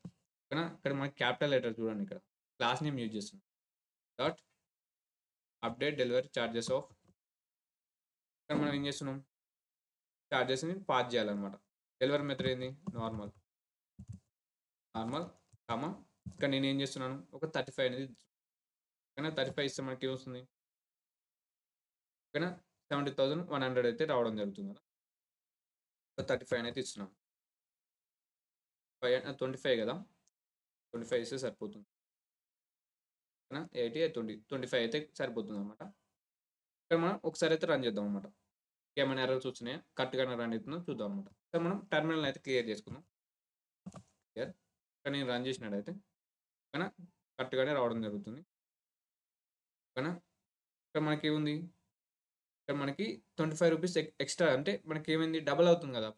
ఇక్కడ మనకి క్యాపిటల్ లెటర్ చూడండి, ఇక్కడ క్లాస్ నేమ్ యూజ్ చేస్తున్నాం. Dot update delivery charges of, ఇక్కడ మనం ఏం చేస్తున్నాం, చార్జెస్ని పాస్ చేయాలన్నమాట. డెలివరీ మెథడ్ ఏంది, నార్మల్ కామా, ఇక్కడ నేను ఏం చేస్తున్నాను, ఒక 35 అనేది కానీ 35 ఇస్తే మనకి ఏమొస్తుంది, ఓకేనా, 70,100 అయితే రావడం జరుగుతుంది కదా. 35 అయితే ఇస్తున్నాం, 25 కదా, 25 ఇస్తే సరిపోతుంది. 80 25 అయితే సరిపోతుంది అనమాట. ఇక్కడ మనం ఒకసారి అయితే రన్ చేద్దాం అనమాట. ఏమైనా ఎర్రర్స్ వచ్చినాయా, కరెక్ట్గానే రన్ అవుతుందో చూద్దాం అనమాట. ఇక్కడ మనం టెర్మినల్ అయితే క్లియర్ చేసుకుందాం. క్లియర్, ఇక్కడ నేను రన్ చేసినట్టయితే ఓకేనా, కరెక్ట్గానే రావడం జరుగుతుంది. ఓకేనా, ఇక్కడ మనకి ఏముంది, ఇక్కడ మనకి 25 రూపీస్ ఎక్స్ట్రా, అంటే మనకి ఏమైంది, డబల్ అవుతుంది కదా,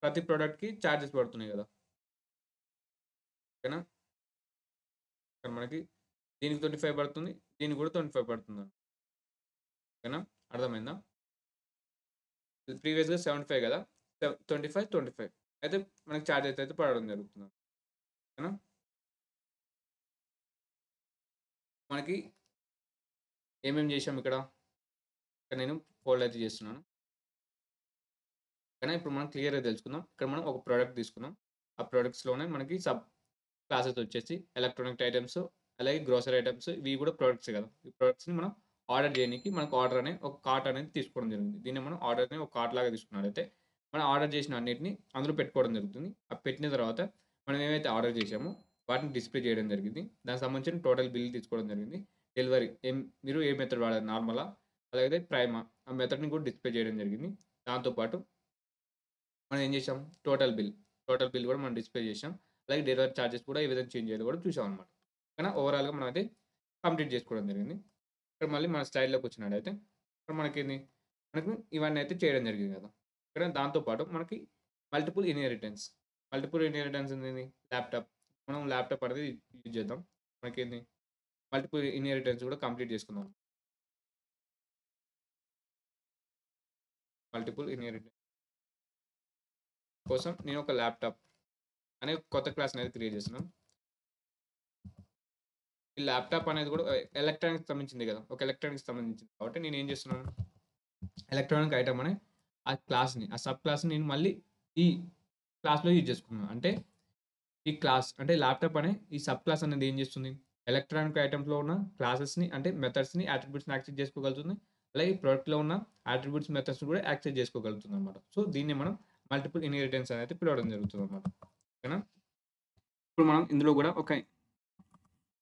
ప్రతి ప్రోడక్ట్కి ఛార్జెస్ పడుతున్నాయి కదా. ఓకేనా, ఇక్కడ మనకి దీనికి 25 పడుతుంది, దీనికి కూడా 25 పడుతుంది. ఓకేనా, అర్థమైందా. ప్రీవియస్గా 75 కదా, 25 అయితే మనకి ఛార్జెస్ అయితే పడడం జరుగుతుంది. ఓకేనా, మనకి ఏమేమి చేసాం ఇక్కడ నేను ఫోల్డ్ అయితే చేస్తున్నాను. కానీ ఇప్పుడు మనం క్లియర్గా తెలుసుకుందాం. ఇక్కడ మనం ఒక ప్రోడక్ట్ తీసుకున్నాం, ఆ ప్రోడక్ట్స్లోనే మనకి సబ్ క్లాసెస్ వచ్చేసి ఎలక్ట్రానిక్ ఐటమ్స్, అలాగే గ్రోసరీ ఐటమ్స్, ఇవి కూడా ప్రోడక్ట్స్ కదా. ఈ ప్రోడక్ట్స్ని మనం ఆర్డర్ చేయడానికి మనకు ఆర్డర్ అనే ఒక కార్ట్ అనేది తీసుకోవడం జరిగింది. దీన్ని మనం ఆర్డర్ని ఒక కార్ట్ లాగా తీసుకున్నట్లయితే మనం ఆర్డర్ చేసిన అన్నిటిని అందులో పెట్టుకోవడం జరుగుతుంది. ఆ పెట్టిన తర్వాత మనం ఏమైతే ఆర్డర్ చేసామో వాటిని డిస్ప్లే చేయడం జరిగింది. దానికి సంబంధించిన టోటల్ బిల్ తీసుకోవడం జరిగింది. డెలివరీ మీరు ఏ మెథడ్ వాడారు, నార్మలా అలాగే ప్రైమా, ఆ మెథడ్ని కూడా డిస్ప్లే చేయడం జరిగింది. దాంతోపాటు మనం ఏం చేసాం, టోటల్ బిల్ కూడా మనం డిస్ప్లే చేసాం. అలాగే డెలివరీ ఛార్జెస్ కూడా ఏ విధంగా చేంజ్ చేయాలో కూడా చూసాం అనమాట. కానీ ఓవరాల్గా మనం అయితే కంప్లీట్ చేసుకోవడం జరిగింది. ఇక్కడ మళ్ళీ మన స్లైడ్లోకి వచ్చినట్టయితే ఇక్కడ మనకి ఇవన్నీ అయితే చేయడం జరిగింది కదా. ఇక్కడ దాంతోపాటు మనకి మల్టిపుల్ ఇన్హెరిటెన్స్ ఏంది, ల్యాప్టాప్. మనం ల్యాప్టాప్ అనేది యూజ్ చేద్దాం. మనకేంది, మల్టిపుల్ ఇన్హెరిటెన్స్ కూడా కంప్లీట్ చేసుకుందాం. మల్టిపుల్ ఇన్హెరిటెన్స్ కోసం నేను ఒక ల్యాప్టాప్ అనే కొత్త క్లాస్ అనేది క్రియేట్ చేస్తున్నాను. ఈ ల్యాప్టాప్ అనేది కూడా ఎలక్ట్రానిక్స్ సంబంధించింది కదా, ఒక ఎలక్ట్రానిక్స్ సంబంధించింది కాబట్టి నేను ఏం చేస్తున్నాను, ఎలక్ట్రానిక్ ఐటమ్ అనే ఆ సబ్ క్లాస్ని నేను మళ్ళీ ఈ క్లాస్లో యూజ్ చేసుకున్నాను. అంటే ఈ క్లాస్ అంటే ల్యాప్టాప్ అనే ఈ సబ్ క్లాస్ అనేది ఏం చేస్తుంది, ఎలక్ట్రానిక్ ఐటమ్స్లో ఉన్న క్లాసెస్ని అంటే మెథడ్స్ని యాట్రిబ్యూట్స్ని యాక్సెస్ చేసుకోగలుగుతుంది. అలాగే ఈ ప్రోడక్ట్లో ఉన్న యాట్రిబ్యూట్స్ మెథడ్స్ కూడా యాక్సెస్ చేసుకోగలుగుతుంది అనమాట. సో దీన్ని మనం మల్టిపుల్ ఇన్హెరిటెన్స్ అనేది పిలవడం జరుగుతుంది అనమాట. ఓకేనా, ఇప్పుడు మనం ఇందులో కూడా ఒక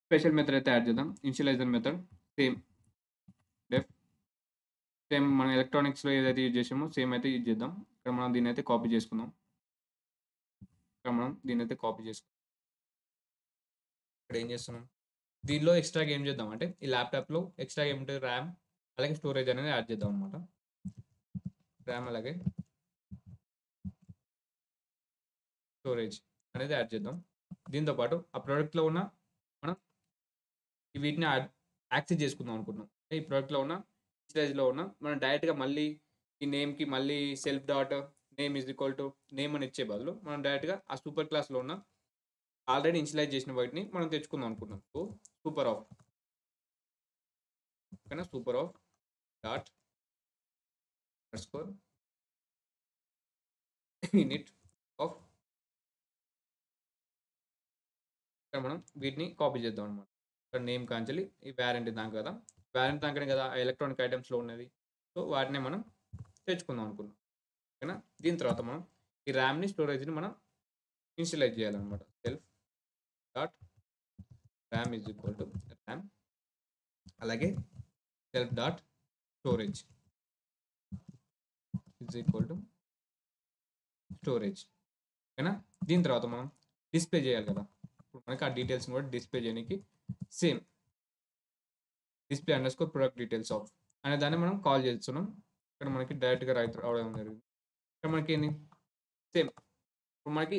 స్పెషల్ మెథడ్ అయితే యాడ్ చేద్దాం. ఇనిషియలైజర్ మెథడ్ సేమ్ మనం ఎలక్ట్రానిక్స్లో ఏదైతే యూజ్ చేసామో సేమ్ అయితే యూజ్ చేద్దాం. ఇక్కడ మనం దీన్ని అయితే కాపీ చేసుకుందాం. ఇక్కడ ఏం చేస్తున్నాం, దీనిలో ఎక్స్ట్రాగా ఏం చేద్దాం అంటే ఈ ల్యాప్టాప్లో ఎక్స్ట్రా ఏముంటుంది, ర్యామ్ అలాగే స్టోరేజ్ అనేది యాడ్ చేద్దాం అనమాట. ర్యామ్ అలాగే స్టోరేజ్ అనేది యాడ్ చేద్దాం. దీంతోపాటు ఆ ప్రోడక్ట్లో ఉన్న మనం వీటిని యాక్సెస్ చేసుకుందాం అనుకుంటున్నాం. ఈ ప్రోడక్ట్లో ఉన్న స్టేజ్లో ఉన్న మనం డైరెక్ట్గా మళ్ళీ ఈ నేమ్కి మళ్ళీ self dot name is equal to name అని ఇచ్చే బదులు మనం డైరెక్ట్గా ఆ సూపర్ క్లాస్లో ఉన్న ఆల్రెడీ ఇనిషియలైజ్ చేసిన వాటిని మనం తెచ్చుకుందాం అనుకుంటున్నాం. సో సూపర్ ఆఫ్, ఓకేనా, super of dot underscore in it of, ఇక్కడ మనం వీటిని కాపీ చేద్దాం అనమాట. ఇక్కడ నేమ్ కాంచెలి ఈ వ్యారంటీ దాకా కదా, వ్యారంటీ దాకానే కదా ఆ ఎలక్ట్రానిక్ ఐటమ్స్లో ఉన్నది. సో వాటిని మనం తెచ్చుకుందాం అనుకున్నాం. ఓకేనా, దీని తర్వాత మనం ఈ ర్యామ్ని స్టోరేజ్ని మనం ఇనిషియలైజ్ చేయాలన్నమాట. Self dot RAM is equal to RAM అలాగే self dot storage is equal to storage. ఓకేనా, దీని తర్వాత మనం డిస్ప్లే చేయాలి కదా, ఇప్పుడు మనకి ఆ డీటెయిల్స్ని కూడా డిస్ప్లే చేయడానికి same display underscore product details of అనే దాన్ని మనం కాల్ చేస్తున్నాం. ఇక్కడ మనకి డైరెక్ట్గా రావడం జరిగింది. ఇక్కడ మనకి ఏంది, సేమ్ ఇప్పుడు మనకి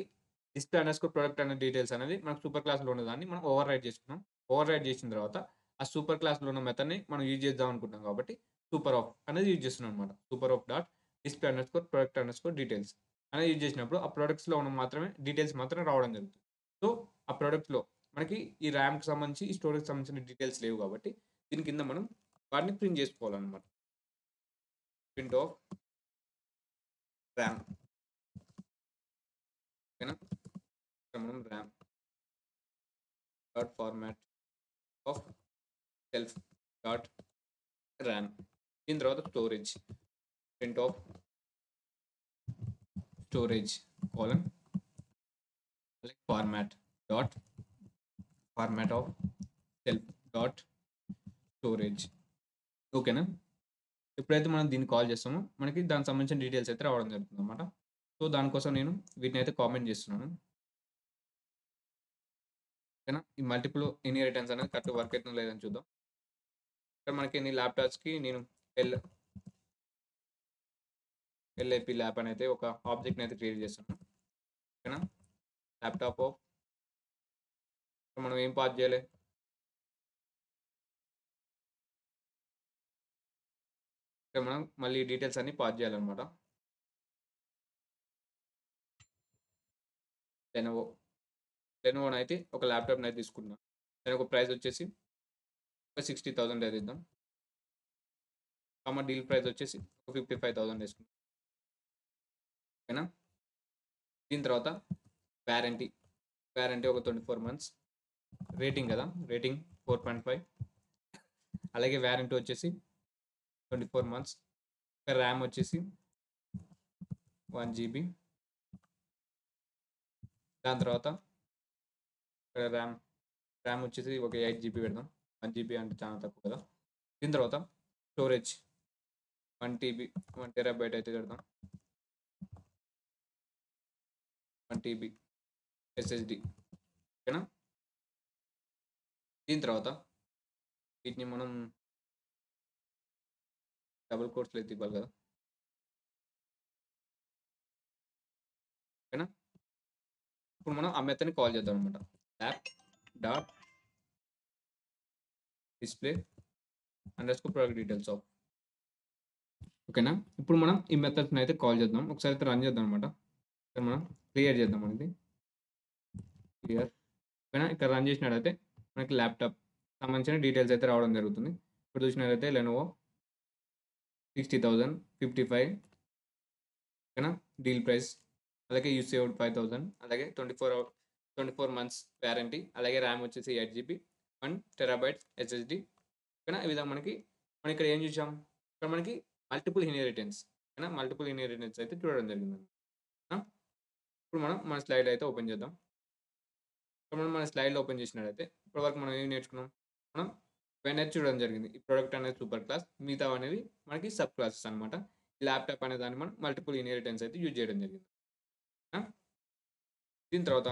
డిస్ప్లే అండర్‌స్కోర్ ప్రొడక్ట్ అనే డీటెయిల్స్ అనేది మనకు సూపర్ క్లాస్‌లో ఉన్నదాన్ని మనం ఓవర్ రైట్ చేసుకున్నాం. ఓవర్ రైట్ చేసిన తర్వాత ఆ సూపర్ క్లాస్‌లో ఉన్న మెథడ్‌ని మనం యూజ్ చేద్దాం అనుకుంటున్నాం కాబట్టి సూపర్ ఆఫ్ అనేది యూజ్ చేస్తున్నాం అనమాట. Super of dot display underscore product underscore details అనేది యూజ్ చేసినప్పుడు ఆ ప్రొడక్ట్స్‌లో ఉన్న మాత్రమే డీటెయిల్స్ మాత్రం రావడం జరుగుతుంది. సో, ఆ ప్రొడక్ట్‌లో మనకి ఈ ర్యామ్‌కి సంబంధించి, ఈ స్టోరేజ్‌కి సంబంధించిన డీటెయిల్స్ లేవు కాబట్టి దీని కింద మనం వాటిని ప్రింట్ చేసుకోవాలన్నమాట. ప్రింట్ ఆఫ్ ర్యామ్ ఓకేనా? ఇక్కడ మనం RAM dot format of self dot RAM దీని తర్వాత storage print of storage colon format dot format of self dot storage ఓకేనా? ఎప్పుడైతే మనం దీన్ని కాల్ చేస్తామో మనకి దానికి సంబంధించిన డీటెయిల్స్ అయితే రావడం జరుగుతుంది అనమాట. సో, దానికోసం నేను వీటిని అయితే కామెంట్ చేస్తున్నాను. ఓకేనా? ఈ మల్టిపుల్ ఇన్హెరిటెన్స్ అనేది కరెక్ట్ వర్క్ అవుతుందో లేదని చూద్దాం. ఇక్కడ మనకి ల్యాప్టాప్స్కి నేను ఎల్ ఎల్ఐపి ల్యాప్ అని అయితే ఒక ఆబ్జెక్ట్ని అయితే క్రియేట్ చేస్తున్నాను. ఓకేనా? ల్యాప్టాప్ ఆఫ్ మనం ఏం పాస్ చేయాలి? ఇక్కడ మనం మళ్ళీ డీటెయిల్స్ అన్ని పాస్ చేయాలన్నమాట. లెనోవో లెనోవోనైతే ఒక ల్యాప్టాప్‌ని అయితే తీసుకుంటున్నాను. దాని ఒక ప్రైస్ వచ్చేసి ఒక 60,000 అయితే ఇద్దాం. డీల్ ప్రైస్ వచ్చేసి ఒక 55,000 వేసుకుందాం. ఓకేనా? దీని తర్వాత వారంటీ. వారంటీ ఒక 24 మంత్స్. రేటింగ్ కదా! రేటింగ్ 4.5 అలాగే వారంటీ వచ్చేసి 24 మంత్స్. ర్యామ్ వచ్చేసి 1 జీబీ. దాని తర్వాత ర్యామ్ ర్యామ్ వచ్చేసి ఒక 8 జీబీ పెడదాం. 1 జీబీ అంటే చాలా తక్కువ కదా! దీని తర్వాత స్టోరేజ్ 1 టీబీ 1 టెరాబైట్ అయితే పెడదాం. 1 టీబీ ఎస్ఎస్‌డి ఓకేనా? దీని తర్వాత వీటిని మనం డబుల్ కోట్స్‌లో అయితే ఇవ్వాలి కదా! ఓకేనా? ఇప్పుడు మనం ఆ మెథడ్‌ని కాల్ చేద్దాం అనమాట. App dot display underscore product details of ఓకేనా? ఇప్పుడు మనం ఈ మెథడ్స్‌ని అయితే కాల్ చేద్దాం. ఒకసారి అయితే రన్ చేద్దాం అనమాట. ఇక్కడ మనం క్లియర్ చేద్దాం అనేది. క్లియర్ ఓకేనా? ఇక్కడ రన్ చేసినట్టయితే మనకి ల్యాప్‌టాప్ సంబంధించిన డీటెయిల్స్ అయితే రావడం జరుగుతుంది. ఇప్పుడు చూసినట్టయితే లెనోవో 60,000 55 ఓకేనా? డీల్ ప్రైస్ అలాగే యూ సేవ్డ్ 5,000 అలాగే 24 మంత్స్ వారంటీ అలాగే ర్యామ్ వచ్చేసి 8 జీబీ 1 టెరాబైట్ ఎస్ఎస్‌డి ఓకేనా? ఈ విధంగా మనం ఇక్కడ ఏం చూసాం? ఇక్కడ మనకి మల్టిపుల్ ఇన్హెరిటెన్స్ ఓకేనా? మల్టిపుల్ ఇన్హెరిటెన్స్ అయితే చూడడం జరిగింది. ఆ! ఇప్పుడు మనం మన స్లైడ్ అయితే ఓపెన్ చేద్దాం. ఇప్పుడు మనం మన స్లైడ్‌లో ఓపెన్ చేసినట్టయితే ఇప్పటివరకు మనం ఏం నేర్చుకున్నాం? మనం ఇవన్నీ చూడడం జరిగింది. ఈ ప్రొడక్ట్ అనేది సూపర్ క్లాస్. మిగతావనేవి మనకి సబ్ క్లాసెస్ అనమాట. ల్యాప్‌టాప్ అనే దాన్ని మనం మల్టిపుల్ ఇన్హెరిటెన్స్ అయితే యూజ్ చేయడం జరిగింది. ఆ! దీని తర్వాత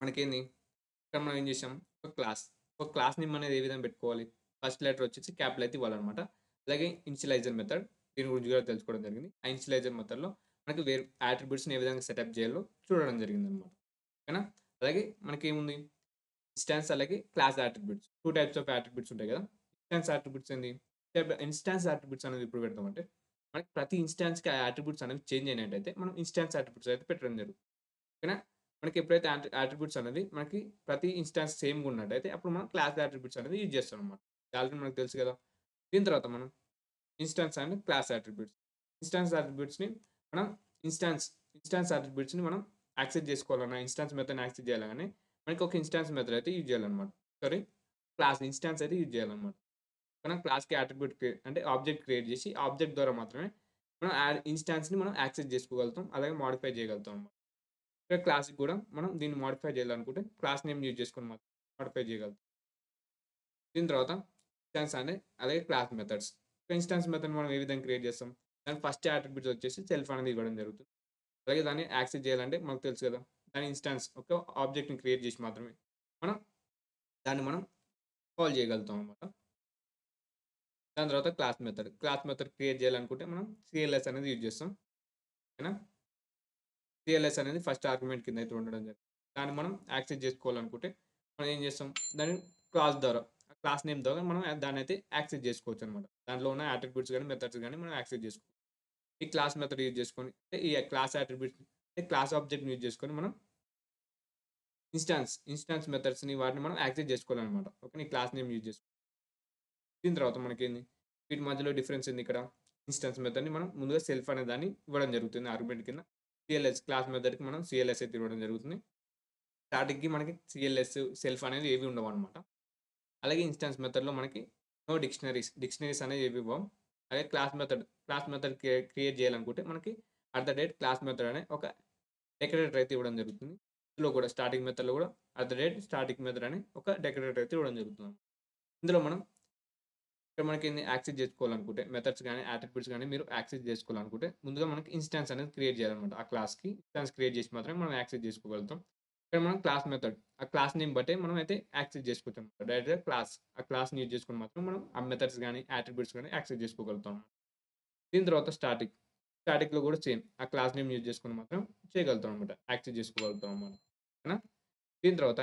మనకేంది? ఇక్కడ మనం ఏం చేసాం? ఒక క్లాస్. ఒక క్లాస్ నేమ్ అనేది ఏ విధంగా పెట్టుకోవాలి? ఫస్ట్ లెటర్ వచ్చేసి క్యాపిటల్ అయితే ఇవ్వాలనమాట. అలాగే ఇనిషియలైజర్ మెథడ్ దీని గురించి కూడా తెలుసుకోవడం జరిగింది. ఆ ఇనిషియలైజర్ మెథడ్‌లో మనకి వేరు అట్రిబ్యూట్స్‌ని ఏ విధంగా సెటప్ చేయాలో చూడడం జరిగిందనమాట. ఓకేనా? అలాగే మనకేముంది? ఇన్‌స్టాన్స్ అలాగే class attributes. 2 types of attributes ఉంటాయి కదా! ఇన్‌స్టాన్స్ అట్రిబ్యూట్స్ ఏంది? ఇన్‌స్టాన్స్ అట్రిబ్యూట్స్ అనేది ఎప్పుడు పెడతామంటే, మనకి ప్రతి ఇన్‌స్టాన్స్‌కి ఆ అట్రిబ్యూట్స్ అనేవి చేంజ్ అయినట్టయితే మనం ఇన్‌స్టాన్స్ అట్రిబ్యూట్స్ అయితే పెట్టడం జరుగుతుంది. ఓకేనా? మనకి ఎప్పుడైతే అట్రిబ్యూట్స్ అనేది మనకి ప్రతి ఇన్‌స్టాన్స్ సేమ్‌గా ఉన్నట్టయితే అప్పుడు మనం క్లాస్ అట్రిబ్యూట్స్ అనేది యూజ్ చేస్తామనమాట. ఆల్రెడీ మనకు తెలుసు కదా! దీని తర్వాత మనం instance and class attributes. Instance అట్రిబ్యూట్స్‌ని మనం ఇన్‌స్టాన్స్ ఇన్‌స్టాన్స్ అట్రిబ్యూట్స్‌ని మనం యాక్సెస్ చేసుకోవాలన్నా, ఇన్‌స్టాన్స్ మెథడ్‌ని యాక్సెస్ చేయాలగానే మనకి ఒక ఇన్‌స్టాన్స్ మెథడ్ అయితే యూజ్ చేయాలనమాట. సారీ క్లాస్ ఇన్‌స్టాన్స్ అయితే యూజ్ చేయాలనమాట. మనం క్లాస్‌కి అట్రిబ్యూట్ అంటే ఆబ్జెక్ట్ క్రియేట్ చేసి, ఆబ్జెక్ట్ ద్వారా మాత్రమే మనం ఇన్‌స్టాన్స్‌ని మనం యాక్సెస్ చేసుకోగలుగుతాం. అలాగే మోడిఫై చేయగలుగుతాం అన్నమాట. ఇక్కడ క్లాస్‌కి కూడా మనం దీన్ని మోడిఫై చేయాలనుకుంటే క్లాస్ నేమ్ యూజ్ చేసుకొని మాత్రం మోడిఫై చేయగలుగుతాం. దీని తర్వాత ఇన్‌స్టాన్స్ అండ్ అలాగే క్లాస్ మెథడ్స్. ఇన్‌స్టాన్స్ మెథడ్ మనం ఏ విధంగా క్రియేట్ చేస్తాం? దాని ఫస్ట్ అట్రిబ్యూట్స్ వచ్చేసి సెల్ఫ్ అనేది ఇవ్వడం జరుగుతుంది. అలాగే దాన్ని యాక్సెస్ చేయాలంటే మనకు తెలుసు కదా! దాని ఇన్‌స్టాన్స్ ఒక ఆబ్జెక్ట్‌ని క్రియేట్ చేసి మాత్రమే మనం దాన్ని కాల్ చేయగలుగుతాం అన్నమాట. దాని తర్వాత class method. Class method create చేయాలనుకుంటే మనం సీఎల్ఎస్ అనేది యూజ్ చేస్తాం. ఓకేనా? సిఎల్ఎస్ అనేది ఫస్ట్ ఆర్గ్యుమెంట్ కింద అయితే ఉండడం జరిగింది. దాన్ని మనం యాక్సెస్ చేసుకోవాలనుకుంటే మనం ఏం చేస్తాం? దాన్ని క్లాస్ ద్వారా, క్లాస్ నేమ్ ద్వారా మనం దాన్నయితే యాక్సెస్ చేసుకోవచ్చనమాట. దాంట్లో ఉన్న అట్రిబ్యూట్స్ గాని, మెథడ్స్ గాని మనం యాక్సెస్ చేసుకోవచ్చు. ఈ క్లాస్ మెథడ్ యూజ్ చేసుకొని అంటే ఈ క్లాస్ అట్రిబ్యూట్స్ అంటే క్లాస్ ఆబ్జెక్ట్‌ని యూజ్ చేసుకొని మనం ఇన్‌స్టాన్స్ మెథడ్స్‌ని వాటిని మనం యాక్సెస్ చేసుకోవాలనమాట. ఓకే. ఈ క్లాస్ నేమ్ యూజ్ చేసుకొని. దీని తర్వాత మనకేంది? వీటి మధ్యలో డిఫరెన్స్ ఏంది ఇక్కడ? ఇన్‌స్టాన్స్ మెథడ్‌ని మనం ముందుగా సెల్ఫ్ అనే దాన్ని ఇవ్వడం జరుగుతుంది ఆర్గ్యుమెంట్ కింద. సిఎల్ఎస్ క్లాస్ మెథడ్‌కి మనం సిఎల్ఎస్ అయితే ఇవ్వడం జరుగుతుంది. స్టార్టింగ్‌కి మనకి సిఎల్ఎస్, సెల్ఫ్ అనేవి ఏవి ఉండవనమాట. అలాగే ఇన్‌స్టాన్స్ మెథడ్‌లో మనకి నో డిక్షనరీస్ అనేవి ఏవి ఇవ్వం. అలాగే క్లాస్ మెథడ్ క్రియేట్ చేయాలనుకుంటే మనకి క్లాస్ మెథడ్ అనే ఒక డెకరేటర్ అయితే ఇవ్వడం జరుగుతుంది. ఇందులో కూడా స్టార్టింగ్ మెథడ్‌లో కూడా స్టార్టింగ్ మెథడ్ అని ఒక డెకరేటర్ అయితే ఇవ్వడం జరుగుతుంది. ఇందులో మనం ఇక్కడ మనకేంది యాక్సెస్ చేసుకోవాలనుకుంటే మెథడ్స్ గాని, అట్రిబ్యూట్స్ గాని మీరు యాక్సెస్ చేసుకోవాలనుకుంటే ముందుగా మనకి ఇన్‌స్టాన్స్ అనేది క్రియేట్ చేయాలన్నమాట. ఆ క్లాస్‌కి ఇన్‌స్టాన్స్ క్రియేట్ చేసి మాత్రమే మనం యాక్సెస్ చేసుకోగలుగుతాం. ఇక్కడ మనం క్లాస్ మెథడ్ ఆ క్లాస్ నేమ్ బట్టే మనం అయితే యాక్సెస్ చేసుకోవచ్చన్నమాట. డైరెక్ట్‌గా ఆ క్లాస్‌ని యూజ్ చేసుకొని మాత్రం మనం ఆ మెథడ్స్ గాని, అట్రిబ్యూట్స్ గాని యాక్సెస్ చేసుకోగలుగుతాం. దీని తర్వాత స్టాటిక్‌లో కూడా సేమ్ ఆ క్లాస్ నేమ్ యూజ్ చేసుకొని మాత్రం చేయగలుగుతాం అన్నమాట. యాక్సెస్ చేసుకోగలుగుతాం అన్నమాట. ఓకేనా? దీని తర్వాత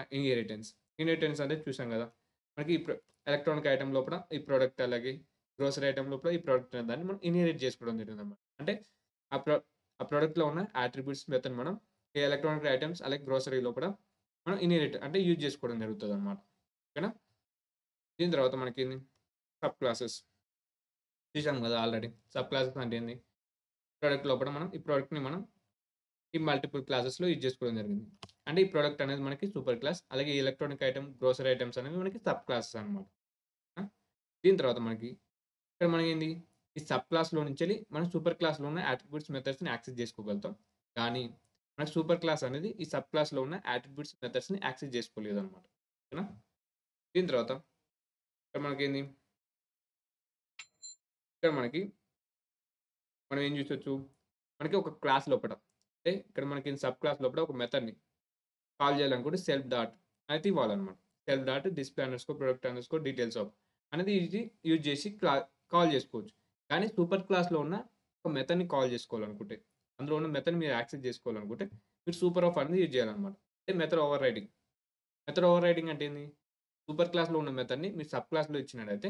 ఇన్హెరిటెన్స్ అనేది చూసాం కదా! మనకి ఎలక్ట్రానిక్ ఐటెమ్ లోపల ఈ ప్రొడక్ట్ అలాగే గ్రోసరీ ఐటెమ్ లోపల ఈ ప్రొడక్ట్ అనే దాన్ని మనం ఇన్హెరిట్ చేసుకోవడం జరిగిందన్నమాట. అంటే ఆ ప్రొ ఆ ప్రొడక్ట్‌లో ఉన్న అట్రిబ్యూట్స్ మెథడ్ మనం ఈ ఎలక్ట్రానిక్ ఐటెమ్స్ అలాగే గ్రోసరీ లోపల మనం అంటే యూజ్ చేసుకోవడం జరుగుతదన్నమాట. ఓకేనా? దీని తర్వాత మనకేంది సబ్ క్లాసెస్ చూసాం కదా ఆల్రెడీ. సబ్ క్లాసెస్ అంటే ఏంది? ప్రొడక్ట్ లోపల మనం ఈ ప్రొడక్ట్‌ని మనం ఈ మల్టిపుల్ క్లాసెస్‌లో యూజ్ చేసుకోవడం జరిగింది. అంటే ఈ ప్రొడక్ట్ అనేది మనకి సూపర్ క్లాస్. అలాగే ఈ ఎలక్ట్రానిక్ ఐటెమ్, గ్రోసరీ ఐటెమ్స్ అనేవి మనకి సబ్ క్లాసెస్ అన్నమాట. ఆ! దీని తర్వాత మనకి ఇక్కడ మనకేంది ఈ సబ్ క్లాస్‌లో నుంచెళ్ళి మనం సూపర్ క్లాస్‌లో ఉన్న అట్రిబ్యూట్స్ మెథడ్స్‌ని యాక్సెస్ చేసుకోగలుగుతాం. కానీ మనకి సూపర్ క్లాస్ అనేది ఈ సబ్ క్లాస్‌లో ఉన్న అట్రిబ్యూట్స్ మెథడ్స్‌ని యాక్సెస్ చేసుకోలేదన్నమాట. ఓకేనా? దీని తర్వాత ఇక్కడ మనకేంది ఇక్కడ మనకి మనం ఏం చూసొచ్చు? మనకి ఒక క్లాస్ లోపట అంటే ఇక్కడ మనకి సబ్ క్లాస్ లోపల ఒక మెథడ్‌ని కాల్ చేయాలనుకుంటే సెల్ఫ్ డాట్ అయితే ఇవ్వాలన్నమాట. Self dot display underscore product underscore details of అనేది ఇది యూజ్ చేసి కాల్ చేసుకోవచ్చు. కానీ సూపర్ క్లాస్‌లో ఉన్న ఒక మెథడ్‌ని కాల్ చేసుకోవాలనుకుంటే, అందులో ఉన్న మెథడ్‌ని మీరు యాక్సెస్ చేసుకోవాలనుకుంటే, మీరు సూపర్ ఆఫ్ అనేది యూజ్ చేయాలన్నమాట. అంటే method over riding. Method over riding అంటే ఏంది? సూపర్ క్లాస్‌లో ఉన్న మెథడ్‌ని మీరు సబ్ క్లాస్‌లో ఇచ్చినట్టయితే,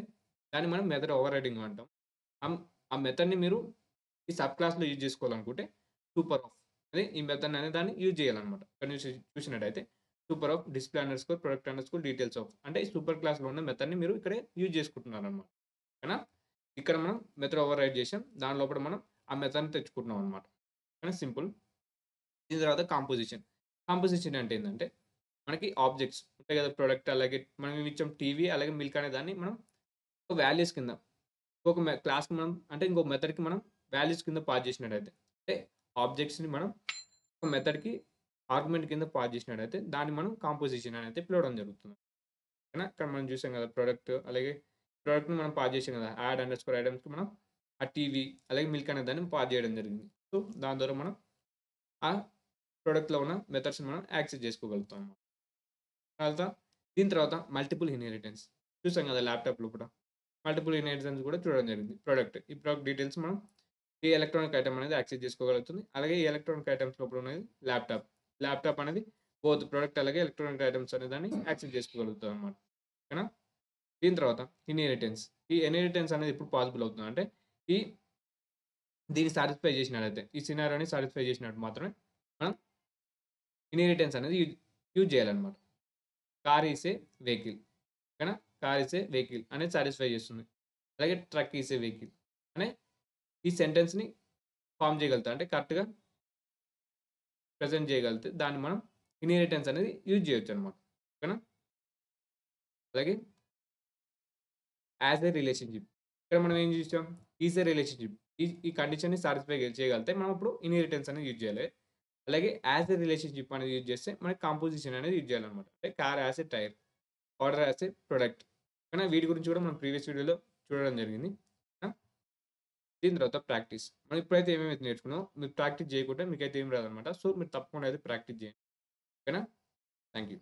దాన్ని మనం మెథడ్ ఓవర్ రైడింగ్ అంటాం. ఆ మెథడ్‌ని మీరు ఈ సబ్ క్లాస్‌లో యూజ్ చేసుకోవాలనుకుంటే, సూపర్ ఆఫ్ అదే ఈ మెథడ్ అనే దాన్ని యూజ్ చేయాలన్నమాట. ఇక్కడ నుంచి చూసినట్టయితే super of display underscore product underscore details of అంటే ఈ సూపర్ క్లాస్‌లో ఉన్న మెథడ్‌ని మీరు ఇక్కడే యూజ్ చేసుకుంటున్నారన్నమాట. ఓకేనా? ఇక్కడ మనం మెథడ్ ఓవర్ రైడ్ చేసాం. దాని లోపల మనం ఆ మెథడ్‌ని తెచ్చుకుంటున్నాం అన్నమాట. కానీ సింపుల్. దీని తర్వాత కాంపోజిషన్. కాంపోజిషన్ అంటే ఏందంటే, మనకి ఆబ్జెక్ట్స్ ఉంటాయి కదా! ప్రొడక్ట్ అలాగే మనం ఇచ్చాం టీవీ అలాగే మిల్క్ అనే దాన్ని మనం ఒక వాల్యూస్ కింద ఇంకొక క్లాస్‌కి మనం అంటే ఇంకొక మెథడ్‌కి మనం వాల్యూస్ కింద పాస్ చేసినట్టయితే, అంటే ఆబ్జెక్ట్స్‌ని మనం ఒక మెథడ్‌కి ఆర్గ్యుమెంట్ కింద పాస్ చేసినట్టయితే, దాన్ని మనం కాంపోజిషన్ అని అయితే పిలవడం జరుగుతుంది. ఓకేనా? ఇక్కడ మనం చూసాం కదా! ప్రొడక్ట్ అలాగే ప్రొడక్ట్‌ని మనం పాస్ చేసాం కదా! యాడ్ అండర్ స్కోర్ ఐటెమ్స్‌కి మనం ఆ టీవీ అలాగే మిల్క్ అనే దాన్ని పాస్ చేయడం జరిగింది. సో, దాని ద్వారా మనం ఆ ప్రొడక్ట్‌లో ఉన్న మెథడ్స్‌ని మనం యాక్సెస్ చేసుకోగలుగుతాం. తర్వాత దీని తర్వాత మల్టిపుల్ ఇన్హెరిటెన్స్ చూసాం కదా! ల్యాప్‌టాప్ లోపల. మల్టిపుల్ ఇన్హెరిటెన్స్ కూడా చూడడం జరిగింది. ఈ ప్రొడక్ట్ డీటెయిల్స్ మనం ఈ ఎలక్ట్రానిక్ ఐటెమ్ అనేది యాక్సెస్ చేసుకోగలుగుతుంది. అలాగే ఈ ఎలక్ట్రానిక్ ఐటెమ్స్ లోపల ఉన్నది ల్యాప్‌టాప్. ల్యాప్‌టాప్ అనేది బోత్ ప్రొడక్ట్ అలాగే ఎలక్ట్రానిక్ ఐటెమ్స్ అనే దాన్ని యాక్సెస్ చేసుకోగలుగుతామన్నమాట. ఓకేనా? దీని తర్వాత ఇన్హెరిటెన్స్. ఈ ఇన్హెరిటెన్స్ అనేది ఎప్పుడు పాసిబుల్ అవుతుందంటే, ఈ దీన్ని సాటిస్ఫై చేసినట్టయితే, ఈ సినారియోని సాటిస్ఫై చేసినట్టు మాత్రమే మనం ఇన్హెరిటెన్స్ అనేది యూజ్ చేయాలన్నమాట. Car is a vehicle. ఓకేనా? కార్ ఈస్ ఏ వెహికల్ అనేది సాటిస్ఫై చేస్తుంది. అలాగే ట్రక్ ఈస్ ఏ వెహికల్ అనే ఈ సెంటెన్స్‌ని ఫార్మ్ చేయగలుగుతా. అంటే కరెక్ట్‌గా ప్రెజెంట్ చేయగలిగితే దాన్ని మనం ఇన్హెరిటెన్స్ అనేది యూజ్ చేయొచ్చనమాట. ఓకేనా? అలాగే యాస్ ఎ రిలేషన్‌షిప్. ఇక్కడ మనం ఏం చూసాం? Is a relationship. ఈ కండిషన్‌ని సాటిస్ఫై చేయగలిగితే మనం ఇప్పుడు ఇన్హెరిటెన్స్ అనేది యూజ్ చేయాలి. అలాగే యాస్ ఎ రిలేషన్‌షిప్ అనేది యూజ్ చేస్తే మనకి కాంపోజిషన్ అనేది యూజ్ చేయాలనమాట. అంటే car as a tyre, order as a product. కానీ వీటి గురించి కూడా మనం ప్రీవియస్ వీడియోలో చూడడం జరిగింది. ఆ! దీని తర్వాత ప్రాక్టీస్. మనం ఇప్పుడైతే ఏమేమైతే నేర్చుకున్నామో మీరు ప్రాక్టీస్ చేయకుంటే మీకైతే ఏం రాదనమాట. సో, మీరు తప్పకుండా అయితే ప్రాక్టీస్ చేయండి. ఓకేనా? Thank you.